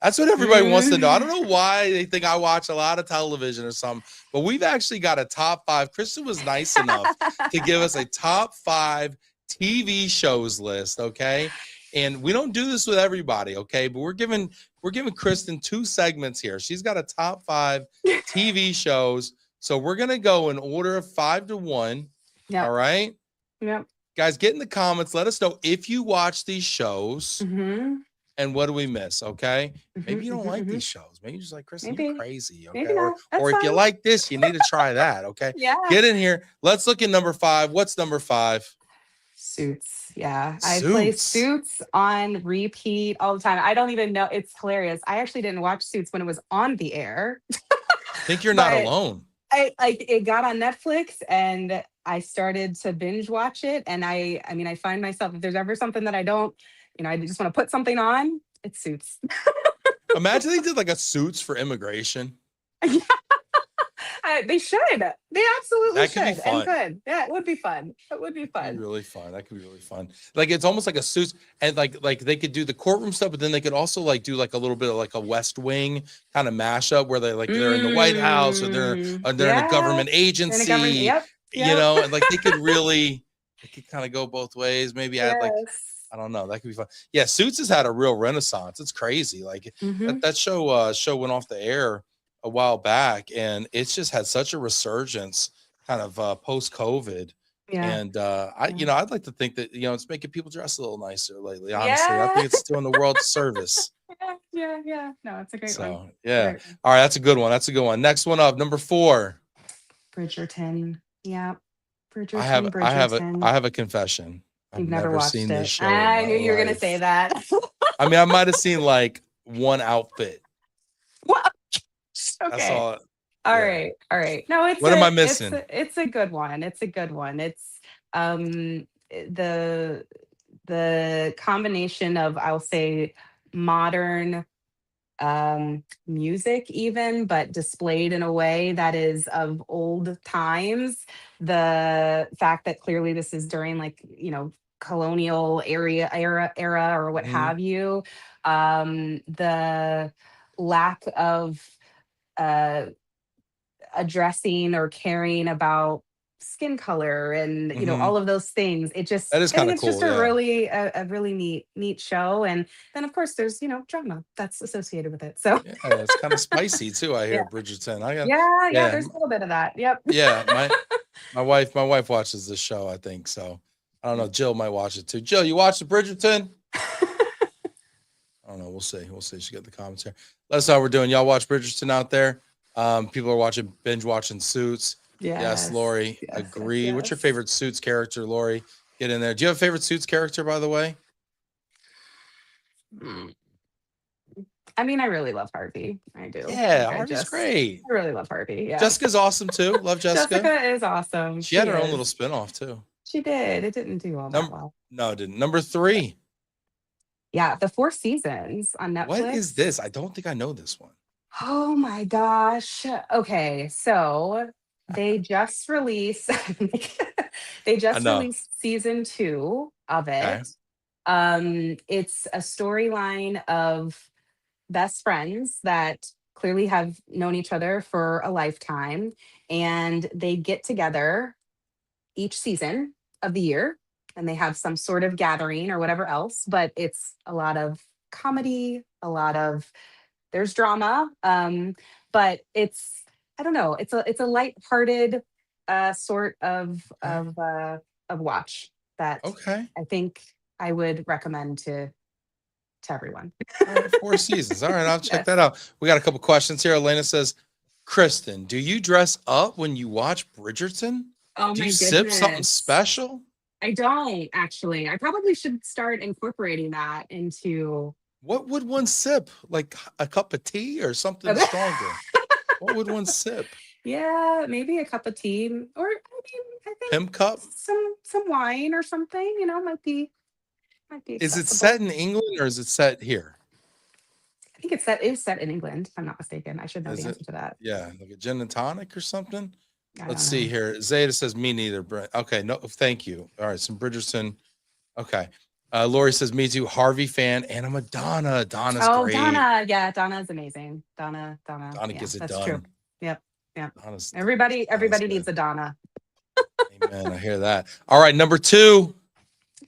That's what everybody wants to know. I don't Mm. know why they think I watch a lot of television or something, but we've actually got a top 5. Kristin was nice enough to give us a top 5 TV shows list, okay? And we don't do this with everybody, okay? But we're giving Kristin 2 segments here. She's got a top 5 TV shows. So we're going to go in order of 5 to 1. All Yep. right? Yep. Guys, get in the comments. Let us know if you watch these shows. Mm-hmm. And what do we miss? Okay. Mm-hmm, Maybe you don't mm-hmm, like mm-hmm. these shows. Maybe you're just like, Kristin, you're Maybe. crazy. Maybe Okay. not. That's Or if you fine. like this, you need to try that. Okay. Yeah. Get in here. Let's look at number 5. What's number 5? Suits. Yeah. I play Suits. Suits on repeat all the time. I don't even know. It's hilarious. I actually didn't watch Suits when it was on the air, Think you're not but alone. it got on Netflix and I started to binge watch it. And I mean, I find myself, if there's ever something that I don't, I just want to put something on, it's Suits. Imagine they did like a Suits for immigration. They should. They absolutely That could be should and fun. could. Yeah, it would be fun. It would be That could be fun. really fun. That could be really fun. Like it's almost like a Suits, and like they could do the courtroom stuff, but then they could also like do like a little bit of like a West Wing kind of mashup where they're in the White House or they're in a Yeah. government In a government. agency, Yep. Yep. and like they could kind of go both ways. Maybe add like, Yes. I don't know, that could be fun. Yeah, Suits has had a real renaissance. It's crazy. Like Hmm. that show went off the air a while back, and it's just had such a resurgence kind of post COVID. Yeah. And Yeah. I'd like to think that it's making people dress a little nicer lately. Honestly, I Yeah. think it's doing the world a service. Yeah. Yeah. Yeah. No, it's a great one. So yeah, Great one. all right, that's a good one. That's a good one. Next one up, number 4. Bridgerton. Yeah. I Bridgerton. have a confession. I've You've never never watched seen this it. show in I my knew you were gonna say life. that. I mean, I might have seen like one outfit. What? That's Okay. all. All Yeah. right. All right. No, What am I missing? it's a good one. It's a good one. It's the combination of, I'll say, modern music even, but displayed in a way that is of old times. The fact that clearly this is during like, colonial era or what Mhm. have you. The lack of uh addressing or caring about skin color and Mhm. all of those things. That is I think kind of it's just cool. Yeah. a really neat show. And then of course there's drama that's associated with it, so Yeah, it's kind of spicy too. I yeah. hear Bridgerton. I got Yeah, yeah, there's a little bit of that. Yep. yeah. My wife watches this show. I think so. I don't know. Jill might watch it too. Jill, you watch the Bridgerton? I don't know. We'll see. We'll see. She got the comments here. Let us know how we're doing. Y'all watch Bridgerton out there? People are binge watching Suits. Yes, Yes. Lori. Yes, yes, Agree. What's your yes. favorite Suits character, Lori? Get in there. Do you have a favorite Suits character, by the way? Mm. I mean, I really love Harvey. I do. Yeah, Like, Harvey's great. I really love Harvey. Yeah. Jessica's awesome too. Love Jessica. Jessica is awesome. She had She her own little is. spinoff too. She did. It didn't do all that well. No, it didn't. Number 3. Yeah, the 4 seasons on What is Netflix. this? I don't think I know this one. Oh my gosh. Okay, so they just released they I just know. released season 2 of Okay. it. It's a storyline of best friends that clearly have known each other for a lifetime, and they get together each season of the year, and they have some sort of gathering or whatever else, but it's a lot of comedy, a lot of there's drama, but it's I don't know, it's a lighthearted sort Okay. of watch that Okay. I think I would recommend to everyone. All right. 4 seasons. All right. I'll check Yes. that out. We got a couple questions here. Elena says, Kristen, do you dress up when you watch Bridgerton? Oh Do you my sip something goodness. special? I don't actually. I probably should start incorporating that into What would one sip? Like a cup of tea or something stronger? What would one sip? yeah, maybe a cup of tea, or I mean, I think Pim cup? some wine or something, might be Is it accessible. set in England or is it set here? I think it is set in England, if I'm not mistaken. I should know the Is it? answer to that. Yeah, like a gin and tonic or something? I Let's don't see know. here. Zeta says me neither. Okay, no, thank you. All right, some Bridgerton. Okay. Lori says me too. Harvey fan and a Madonna. Donna's Oh, great. Donna. Yeah, Donna's amazing. Donna. Donna Yeah, gets it that's true. done. Yep. Yep. Donna's Donna's Everybody good. needs a Donna. Amen. I hear that. All right, number 2.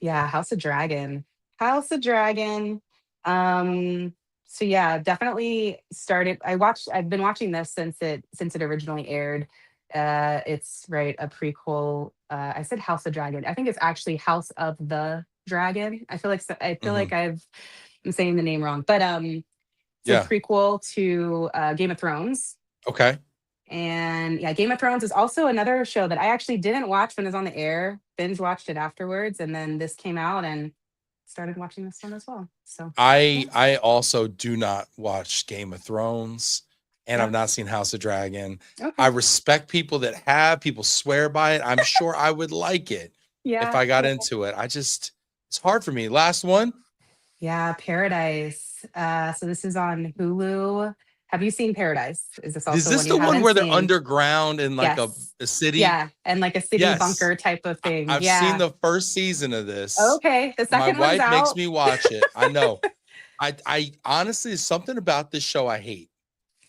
Yeah, House of Dragon. House of Dragon. Um, so yeah, definitely started. I've been watching this since it originally aired. It's right, a prequel. I said House of Dragon. I think it's actually House of the Dragon. I feel Hmm. like I'm saying the name wrong, but it's a Yeah. prequel to Game of Thrones. Okay. And yeah, Game of Thrones is also another show that I actually didn't watch when it was on the air. Binge watched it afterwards, and then this came out and started watching this one as well. So yeah, I also do not watch Game of Thrones and I've yep, not seen House of Dragon. I okay, respect people that have, people swear by it. I'm sure I would like it if yeah, I got into it. It's hard for me. Last one. yeah. Paradise. So this is on Hulu. Have you seen Paradise? Is this Is also this one you the one haven't where they're seen? underground in like Yes. a city? Yeah, and like a city Yes. bunker type of thing. I've seen Yeah. the first season of this. Okay. The My second one's wife makes out. me watch it. I know. I honestly, there's something about this show I hate.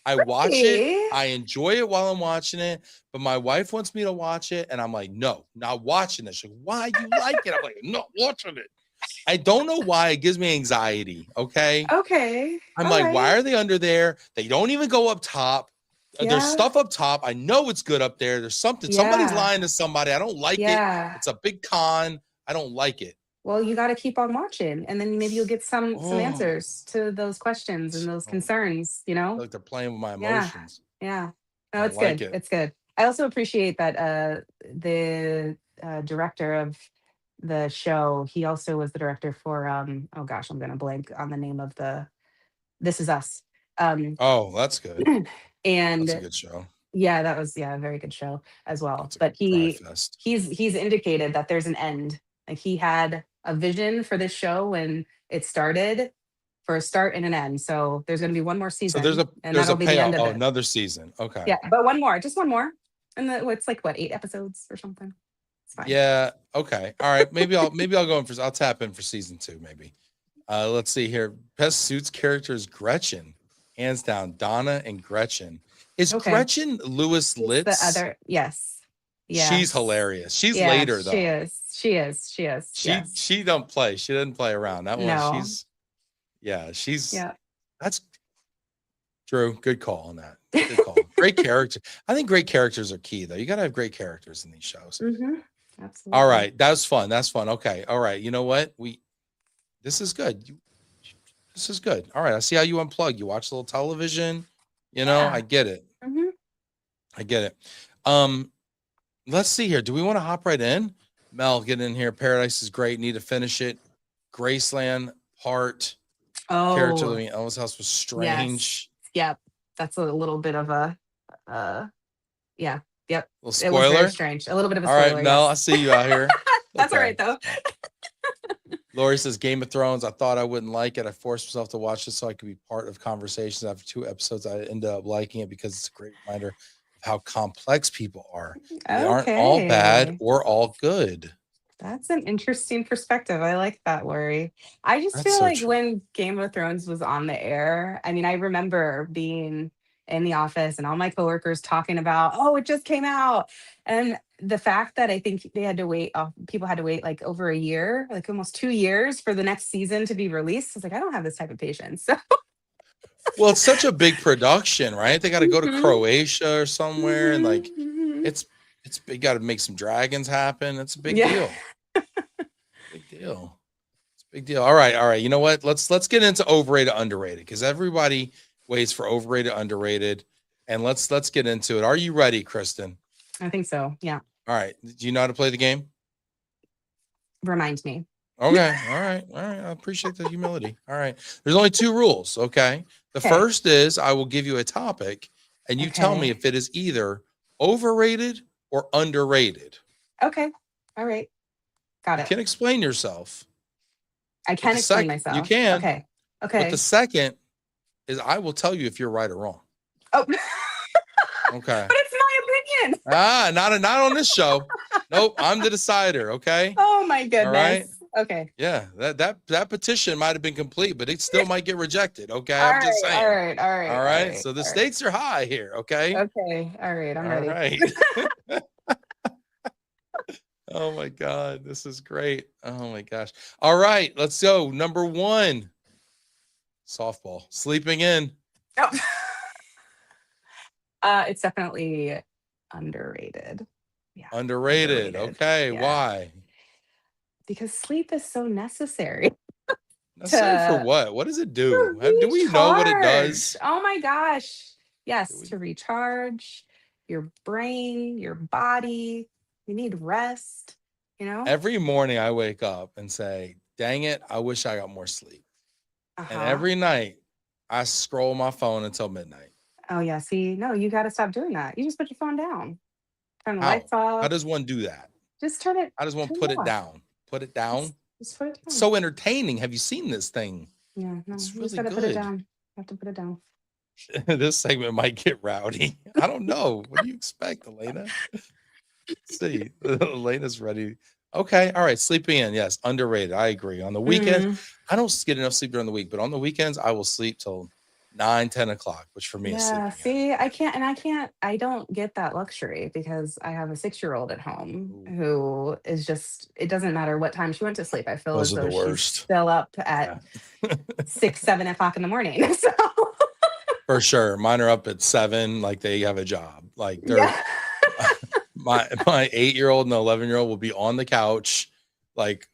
I watch it, Really? I enjoy it while I'm watching it, but my wife wants me to watch it, and I'm like, no, not watching this. She's like, why you like it? I'm like, not watching it. I don't know why it gives me anxiety. Okay. Okay. I'm All like, why right. are they under there? They don't even go up top. There's Yeah. stuff up top. I know it's good up there. There's something, somebody's Yeah. lying to somebody. I don't like it. Yeah. It's a big con. I don't like it. Well, you got to keep on watching, and then maybe you'll get some Oh, answers to those questions and those so concerns. I feel like they're playing with my Yeah, emotions. yeah. I No, don't it's like good. it. It's good. I also appreciate that the director of the show, he also was the director for oh gosh, I'm gonna blank on the name of the This Is Us. Um, Oh, that's good. That's a and good show. yeah, that was a very good show as well. That's a But cry fest. he's indicated that there's an end. Like he had a vision for this show when it started, for a start and an end. So there's going to be one more So season, and there's that'll a be the payoff. end of Oh, it. another season. Okay. Yeah, but one more, just one more, and it's like what, 8 episodes or something. It's fine. Yeah. Okay. All right. Maybe I'll go in for I'll tap in for season 2, maybe. Let's see here. Best Suits character is Gretchen. Hands down, Donna and Gretchen. Is Okay. Gretchen Lewis It's the Litz? other. Yes. She's Yes. hilarious. She's Yeah, later she though. is. She is. She is. Yes. She don't play. She doesn't play around. That one, No. she's Yeah. that's Drew. Good call on that. Good call. Great character. I think great characters are key though. You gotta have great characters in these shows. Mm-hmm. All Absolutely. right. That was fun. That's fun. Okay. All right. You know what? This is good. This is good. All right. I see how you unplug. You watch a little television. Yeah. I get it. Mm-hmm. I get it. Um, let's see here. Do we want to hop right in? Mel, get in here. Paradise is great. Need to finish it. Graceland part. Character Oh, living in Ellis house was yes. strange. Yep. That's a little bit of a yeah. Yep. Little It was very spoiler. strange. A little bit of a All right, spoiler, Mel. I yes. see you out here. That's all Okay. right though. Lori says Game of Thrones. I thought I wouldn't like it. I forced myself to watch it so I could be part of conversations. After 2 episodes, I ended up liking it because it's a great reminder of how complex people are. They aren't all bad Okay. or all good. That's an interesting perspective. I like that, Lori. I just That's feel so like true. when Game of Thrones was on the air, I mean, I remember being in the office and all my coworkers talking about, oh, it just came out. And the fact that I think they had to wait, people had to wait like over a year, like almost 2 years for the next season to be released. I was like, I don't have this type of patience. So, Well, it's such a big production, right? They got to go to Mhm, Croatia or somewhere, and like mhm, mhm. it's it's you got to make some dragons happen. It's a big Yeah. deal. Big deal. It's a big deal. All right, all right. You know what? Let's get into overrated, underrated because everybody waits for overrated, underrated, and let's get into it. Are you ready, Kristen? I think so. Yeah. All right. Do you know how to play the game? Remind me. Okay. All right. All right. I appreciate the humility. All right. There's only 2 rules. Okay. The Okay. first is I will give you a topic and you tell me Okay. if it is either overrated or underrated. Okay. All right. Got You it. can explain yourself, I but can explain you myself. can, Okay. but the Okay. second is I will tell you if you're right or wrong. Oh, but Okay. it's my opinion. Not on this show. Nope. I'm the decider. Okay. Oh my All right. goodness. Okay. Yeah. That petition might have been complete, but it still might get rejected. Okay. All I'm just right. All saying. right. All All right. All right. right. So the All right. stakes are high here. Okay. Okay. All right. I'm All ready. right. Oh my God. This is great. Oh my gosh. All right. Let's go. Number 1, softball. Sleeping in. Oh. It's definitely underrated. Yeah. Underrated. Underrated. Okay. Yeah. Why? Because sleep is so necessary Necessary for to what? What does it do? Do we know what it recharge. does? Oh my gosh. Do Yes, we? to recharge your brain, your body. You need rest, you know? Every morning I wake up and say, dang it, I wish I got more sleep. And Uh-huh. every night I scroll my phone until midnight. Oh yeah. See, no, you got to stop doing that. You just put your phone down, turn the How? lights How off. does one do that? Just How does one turn put it it off. down? Put it down? Just put it It's down. so entertaining. Have you seen this thing? Yeah, no, It's you just really got to put it good. down. You have to put it down. This segment might get rowdy. I don't know. What do you expect, Elena? Let's see. Elena's ready. Okay. All right. Sleeping in. Yes. Underrated. I agree. On the weekends, Mm, I don't get enough sleep during the week, but on the weekends, I will sleep till 9, 10 o'clock, which for me is yeah, sleeping in. see, I don't get that luxury because I have a 6-year-old at home Ooh, who is just, it doesn't matter what time she went to sleep. I feel those as are the though she's worst. still up at Yeah. 6, 7 o'clock in the morning. So, For sure. Mine are up at 7, like they have a job. Like they're yeah. my 8-year-old and 11-year-old will be on the couch, like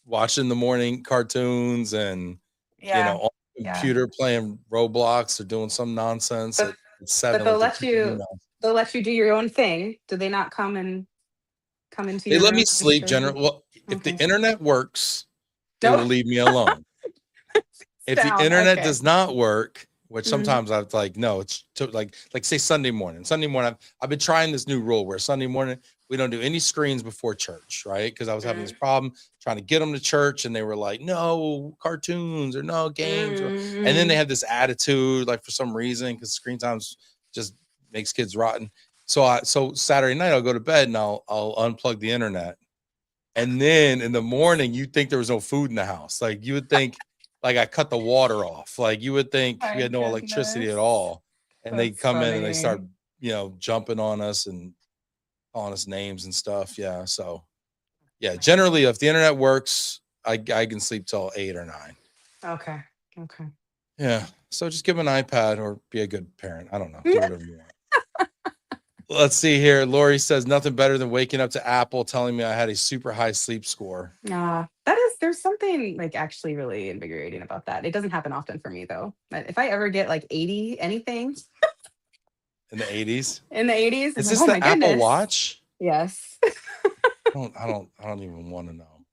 watching the morning cartoons and Yeah. on the Yeah. computer playing Roblox or doing some nonsense But, at but 7 with their creepy emails. they'll let you do your own thing. Do they not come into They your let me room and sleep disturb you? generally. Well, if the Okay. internet works, they will No, leave me alone. it's If the down. internet Okay. does not work, which Mhm. sometimes I've like, no, it's like say Sunday morning. Sunday morning, I've been trying this new rule where Sunday morning we don't do any screens before church, right? Because I was having this Mm, problem trying to get them to church, and they were like, no cartoons or no games, and then they mm. have this attitude, like for some reason, because screen times just makes kids rotten. So Saturday night I'll go to bed and I'll unplug the internet, and then in the morning you think there was no food in the house, like you would think like I cut the water off. Like you would think we My had no electricity at goodness. all. And they That's come in and they start, funny. jumping on us and calling us names and stuff. Yeah. So yeah, generally if the internet works, I can sleep till 8 or 9. Okay. Okay. Yeah. So just give an iPad or be a good parent. I don't know. Do whatever you want. Let's see here. Lori says nothing better than waking up to Apple telling me I had a super high sleep score. There's something like actually really invigorating about that. It doesn't happen often for me though. But if I ever get like 80 anything In the 80s. in the 80s, I'm Is like, this oh my the Apple goodness. Watch? Yes. I don't even want to know.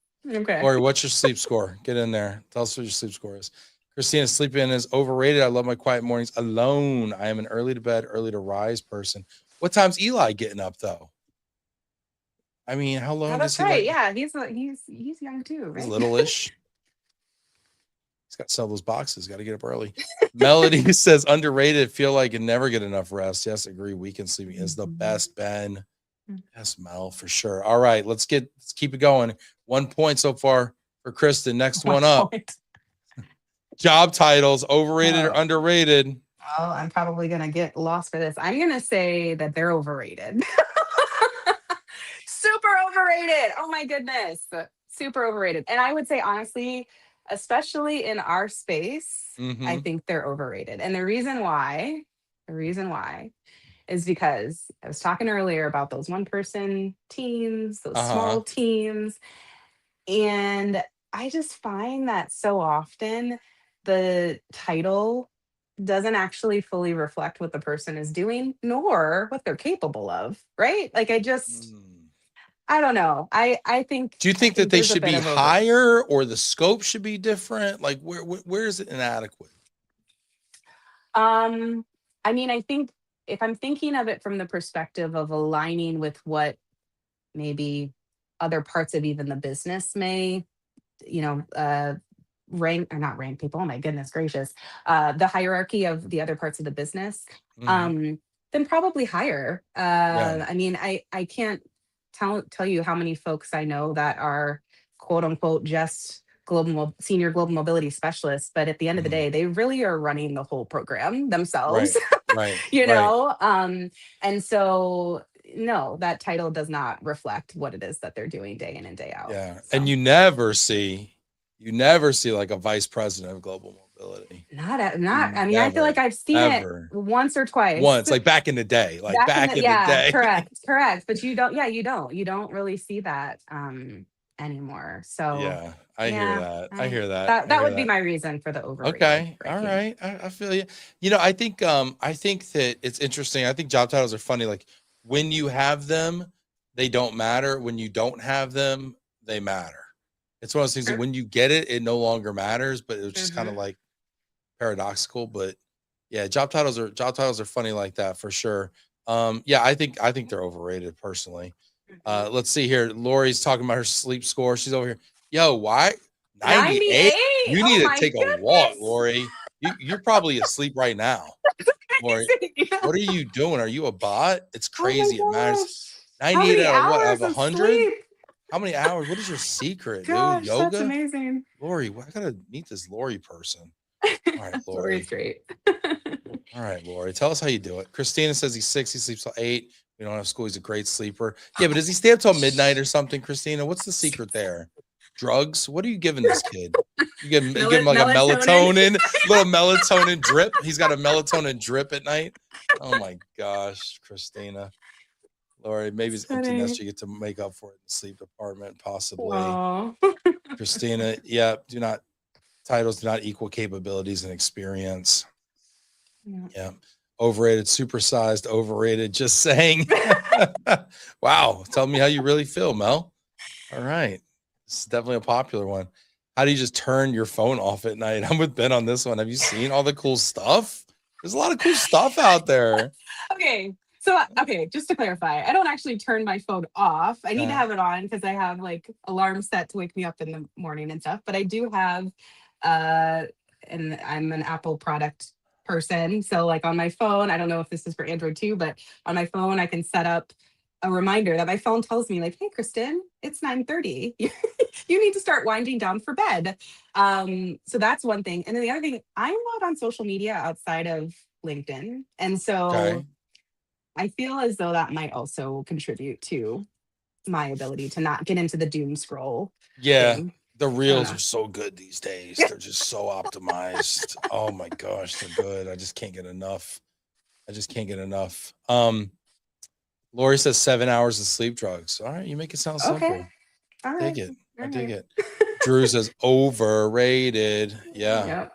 Okay. Lori, what's your sleep score? Get in there. Tell us what your sleep score is. Christina, sleeping is overrated. I love my quiet mornings alone. I am an early to bed, early to rise person. What time's Eli getting up though? I mean, how Oh, long does that's he right. like? Yeah, he's young too, He's right? little-ish. He's got to sell those boxes. Got to get up early. Melody says underrated. Feel like and never get enough rest. Yes, agree. Weekend sleeping is the best, Ben. Yes, Mel, for sure. All right, let's keep it going. 1 point so far for Kristin. Next one up. Job titles, overrated or underrated? Well, I'm probably going to get lost for this. I'm going to say that they're overrated. Super overrated. Oh my goodness. Super overrated. And I would say, honestly, especially in our space, I think they're overrated. And the reason why is because I was talking earlier about those one-person teams, those small teams. And I just find that so often the title doesn't actually fully reflect what the person is doing, nor what they're capable of, right? Like I don't know. I think. Do you think that they should be higher or the scope should be different? Like where is it inadequate? I mean, I think if I'm thinking of it from the perspective of aligning with what maybe other parts of even the business may, rank or not rank people. Oh my goodness gracious. The hierarchy of the other parts of the business, then probably higher. I mean, I can't tell you how many folks I know that are quote unquote just senior global mobility specialists, but at the end of the day, they really are running the whole program themselves. Right. And so no, that title does not reflect what it is that they're doing day in and day out. Yeah. So. And you never see like a vice president of global mobility. I mean, I feel like I've seen it once or twice. Once, like back in the day, back in the day. Correct. But you don't really see that anymore. So yeah, I hear that. That would be my reason for the overrated. Okay. All right. I feel you. I think that it's interesting. I think job titles are funny. Like when you have them, they don't matter. When you don't have them, they matter. It's one of those things that when you get it, it no longer matters, but it was just kind of like paradoxical. But yeah, job titles are funny like that for sure. Yeah, I think they're overrated personally. Let's see here. Lori's talking about her sleep score. She's over here. Yo, why 98? You need to take a walk, Lori. You're probably asleep right now. Lori, what are you doing? Are you a bot? It's crazy. It matters. 98 out of what? Out of 100? How many hours? What is your secret, dude? Yoga? That's amazing. Lori, I gotta meet this Lori person. All right, Lori. Lori's great. All right, Lori. Tell us how you do it. Christina says he's 6. He sleeps till 8. We don't have school. He's a great sleeper. Yeah, but does he stay up till midnight or something, Christina? What's the secret there? Drugs? What are you giving this kid? You give him like a melatonin, little melatonin drip. He's got a melatonin drip at night. Oh my gosh, Christina. Lori, maybe it's empty nest. You get to make up for it in the sleep department, possibly. Christina, yeah, titles do not equal capabilities and experience. Yeah. Overrated, supersized, overrated, just saying. Wow. Tell me how you really feel, Mel. All right. This is definitely a popular one. How do you just turn your phone off at night? I'm with Ben on this one. Have you seen all the cool stuff? There's a lot of cool stuff out there. So, just to clarify, I don't actually turn my phone off. I need to have it on because I have like alarms set to wake me up in the morning and stuff. But I do have, and I'm an Apple product person. So like on my phone, I don't know if this is for Android too, but on my phone, I can set up a reminder that my phone tells me like, hey, Kristin, it's 9:30. You need to start winding down for bed. So that's one thing. And then the other thing, I'm not on social media outside of LinkedIn. And so I feel as though that might also contribute to my ability to not get into the doom scroll. Yeah. Thing. The reels are so good these days. They're just so optimized. Oh my gosh, they're good. I just can't get enough. Lori says 7 hours of sleep drugs. All right, you make it sound simple. Okay. All right. I dig it. Drew says overrated. Yeah,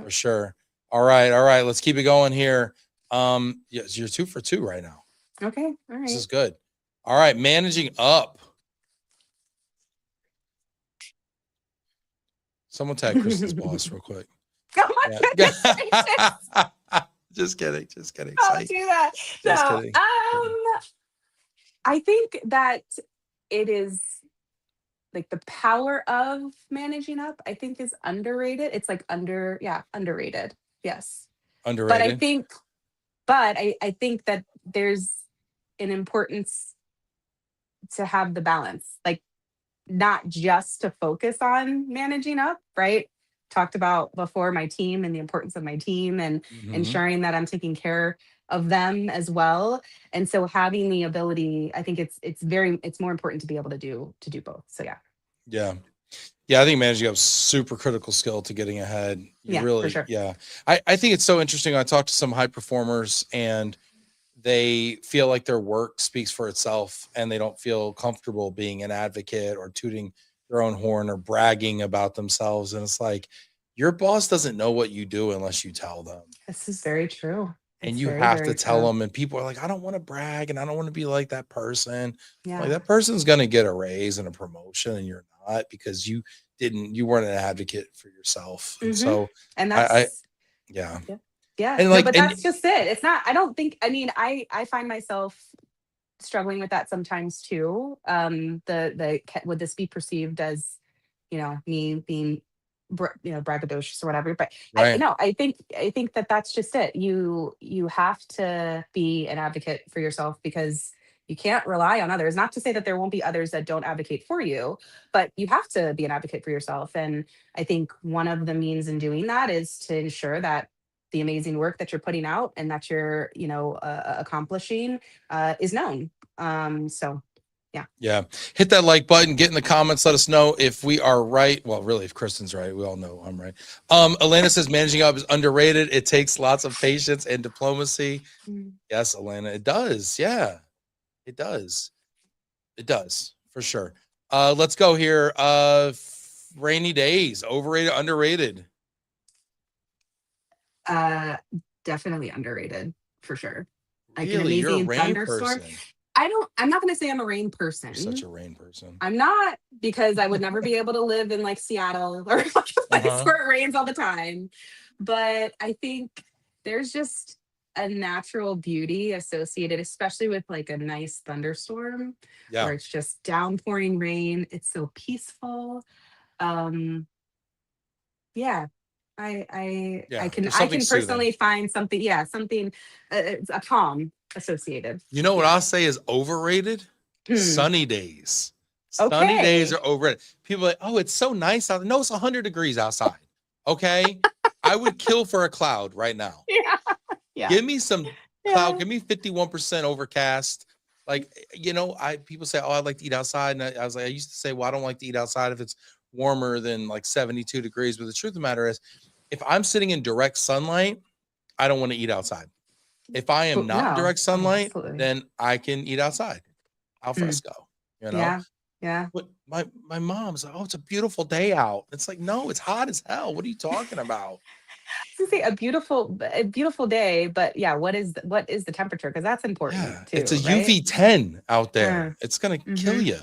for sure. All right. Let's keep it going here. Yes, you're 2 for 2 right now. Okay. All right. This is good. All right, managing up. Someone tag Kristin's boss real quick. Oh my goodness. Just kidding. Don't do that. No. I think that it is like the power of managing up, I think is underrated. It's like underrated. Yes. But I Underrated. think, I think that there's an importance to have the balance, like not just to focus on managing up, right? Talked about before my team and the importance of my team and Hmm. ensuring that I'm taking care of them as well. And so having the ability, I think it's more important to be able to do both. So yeah. Yeah. Yeah, I think managing up is super critical skill to getting ahead. You Yeah, for really, sure. yeah. I think it's so interesting. I talked to some high performers and they feel like their work speaks for itself and they don't feel comfortable being an advocate or tooting their own horn or bragging about themselves. And it's like, your boss doesn't know what you do unless you tell them. This is very true. And It's you very, have to very tell true. them. And people are like, I don't want to brag and I don't want to be like that person. Like, Yeah. that person's going to get a raise and a promotion and you're not, because you weren't an advocate for yourself. And Hmm. so And I that's, yeah. yeah. Yeah. And No, like, but and that's just it. It's not, I don't think, I mean, I find myself struggling with that sometimes too. Would this be perceived as, me being, braggadocious or whatever? But I right. no, I think that that's just it. You have to be an advocate for yourself because you can't rely on others. Not to say that there won't be others that don't advocate for you, but you have to be an advocate for yourself. And I think one of the means in doing that is to ensure that the amazing work that you're putting out and that you're, accomplishing is known. So yeah. Yeah. Hit that like button, get in the comments, let us know if we are right. Well, really, if Kristen's right, we all know I'm right. Elena says managing up is underrated. It takes lots of patience and diplomacy. Mm. Yes, Elena, it does. Yeah, it does. It does for sure. Let's go here. Rainy days, overrated, underrated. Uh, Definitely underrated for sure. Like an Really, you're a amazing rain thunderstorm. person. I'm not going to say I'm a rain You're such person. a rain person. I'm not, because I would never be able to live in like Seattle or like a place Uh-huh. where it rains all the time. But I think there's just a natural beauty associated, especially with like a nice thunderstorm Yeah. where it's just downpouring rain. It's so peaceful. Um, yeah, Yeah. There's I something can soothing. personally find something, yeah, something, it's a calm associated. You know what Yeah. I'll say is overrated? Hmm. Sunny days. Sunny days Okay. are overrated. People are like, oh, it's so nice out. No, it's 100 degrees outside. Okay. I would kill for a cloud right now. Yeah. Yeah. Give me some cloud. Yeah. Give me 51% overcast. Like, I people say, oh, I like to eat outside. And I was like, I used to say, well, I don't like to eat outside if it's warmer than like 72 degrees. But the truth of the matter is, if I'm sitting in direct sunlight, I don't want to eat outside. If I am not in No. direct Oh, sunlight, absolutely. then I can eat outside, al Mm. fresco, you know? Yeah. Yeah. But my mom's like, "Oh, it's a beautiful day out." It's like, "No, it's hot as hell. What are you talking about?" I was gonna say a beautiful day, but yeah, what is the temperature? Because that's important Yeah, it's a too, right? UV10 out Yeah. there. It's gonna kill Mm-hmm. you.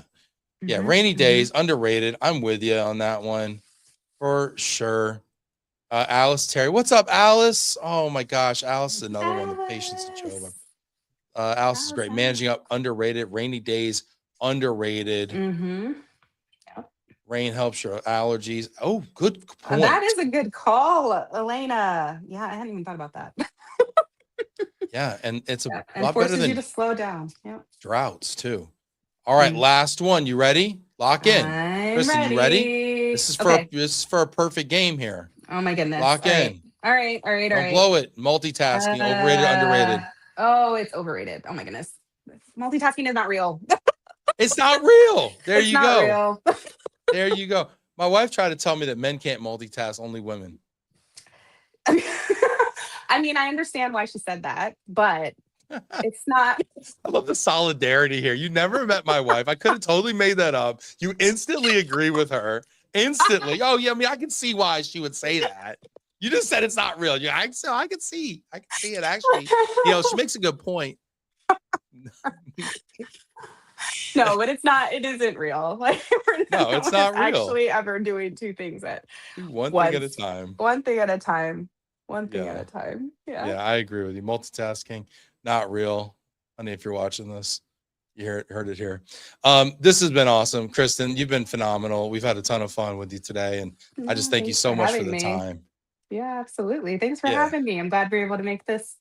Yeah, Mm-hmm. rainy Mm-hmm. days, underrated. I'm with you on that one for sure. Alice Terry, what's up, Alice? Oh my gosh, Alice is another one. The patience of Job. Yes. Alice is Yes. great. Yes. Managing up, underrated. Rainy days, underrated. Mm-hmm. Yep. Rain helps your allergies. Oh, good That point. is a good call, Elena. Yeah, I hadn't even thought about that. Yeah, and it's a Yeah. And lot better forces you to than slow down. Yep. droughts too. All right, Mm. last one. You ready? Lock in. I'm Kristen, you ready? ready. Okay. This is for a perfect game here. Oh my goodness. Lock All right. in. All right. All right. All Don't right. blow it. Multitasking, overrated, Uh underrated. oh, it's overrated. Oh my goodness. Multitasking is not real. It's not real. There It's you not go. real. There you go. My wife tried to tell me that men can't multitask, only women. I mean, I understand why she said that, but it's not. I love the solidarity here. You never met my wife. I could have totally made that up. You instantly agree with her. Instantly. Oh, yeah. I mean, I can see why she would say that. You just said it's not real. Yeah, I can see it actually. She makes a good point. No, but it's not. It isn't real. Like No, no it's one is not real. actually ever doing two things at Do one thing at a once. time. One thing at a time. One thing at Yeah. a time. Yeah. Yeah, I agree with you. Multitasking, not real. Honey, if you're watching this, You heard it here. This has been awesome. Kristin, you've been phenomenal. We've had a ton of fun with you today. And I just thank you Thanks so for much for having the me. time. Yeah, absolutely. Thanks for Yeah. having me. I'm glad we were able to make this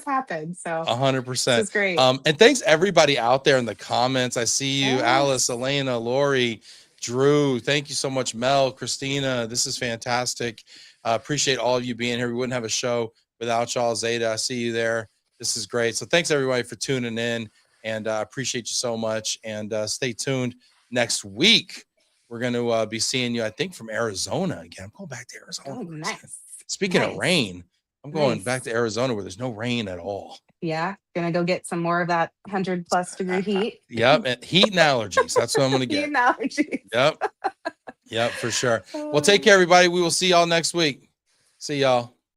happen. So 100%. this is great. And thanks everybody out there in the comments. I see you, Yes. Alice, Elena, Lori, Drew. Thank you so much, Mel, Christina. This is fantastic. Appreciate all of you being here. We wouldn't have a show without y'all. Zeta, I see you there. This is great. So thanks everybody for tuning in, and appreciate you so much. And stay tuned next week. We're going to be seeing you, I think, from Arizona again. I'm going back to Arizona. Oh, nice. Speaking of rain, I'm going back to Arizona where there's no rain at all. Yeah, gonna go get some more of that 100+ degree heat. Yep, and heat and allergies. That's what I'm gonna get. Heat and allergies. Yep, for sure. Well, take care, everybody. We will see y'all next week. See y'all.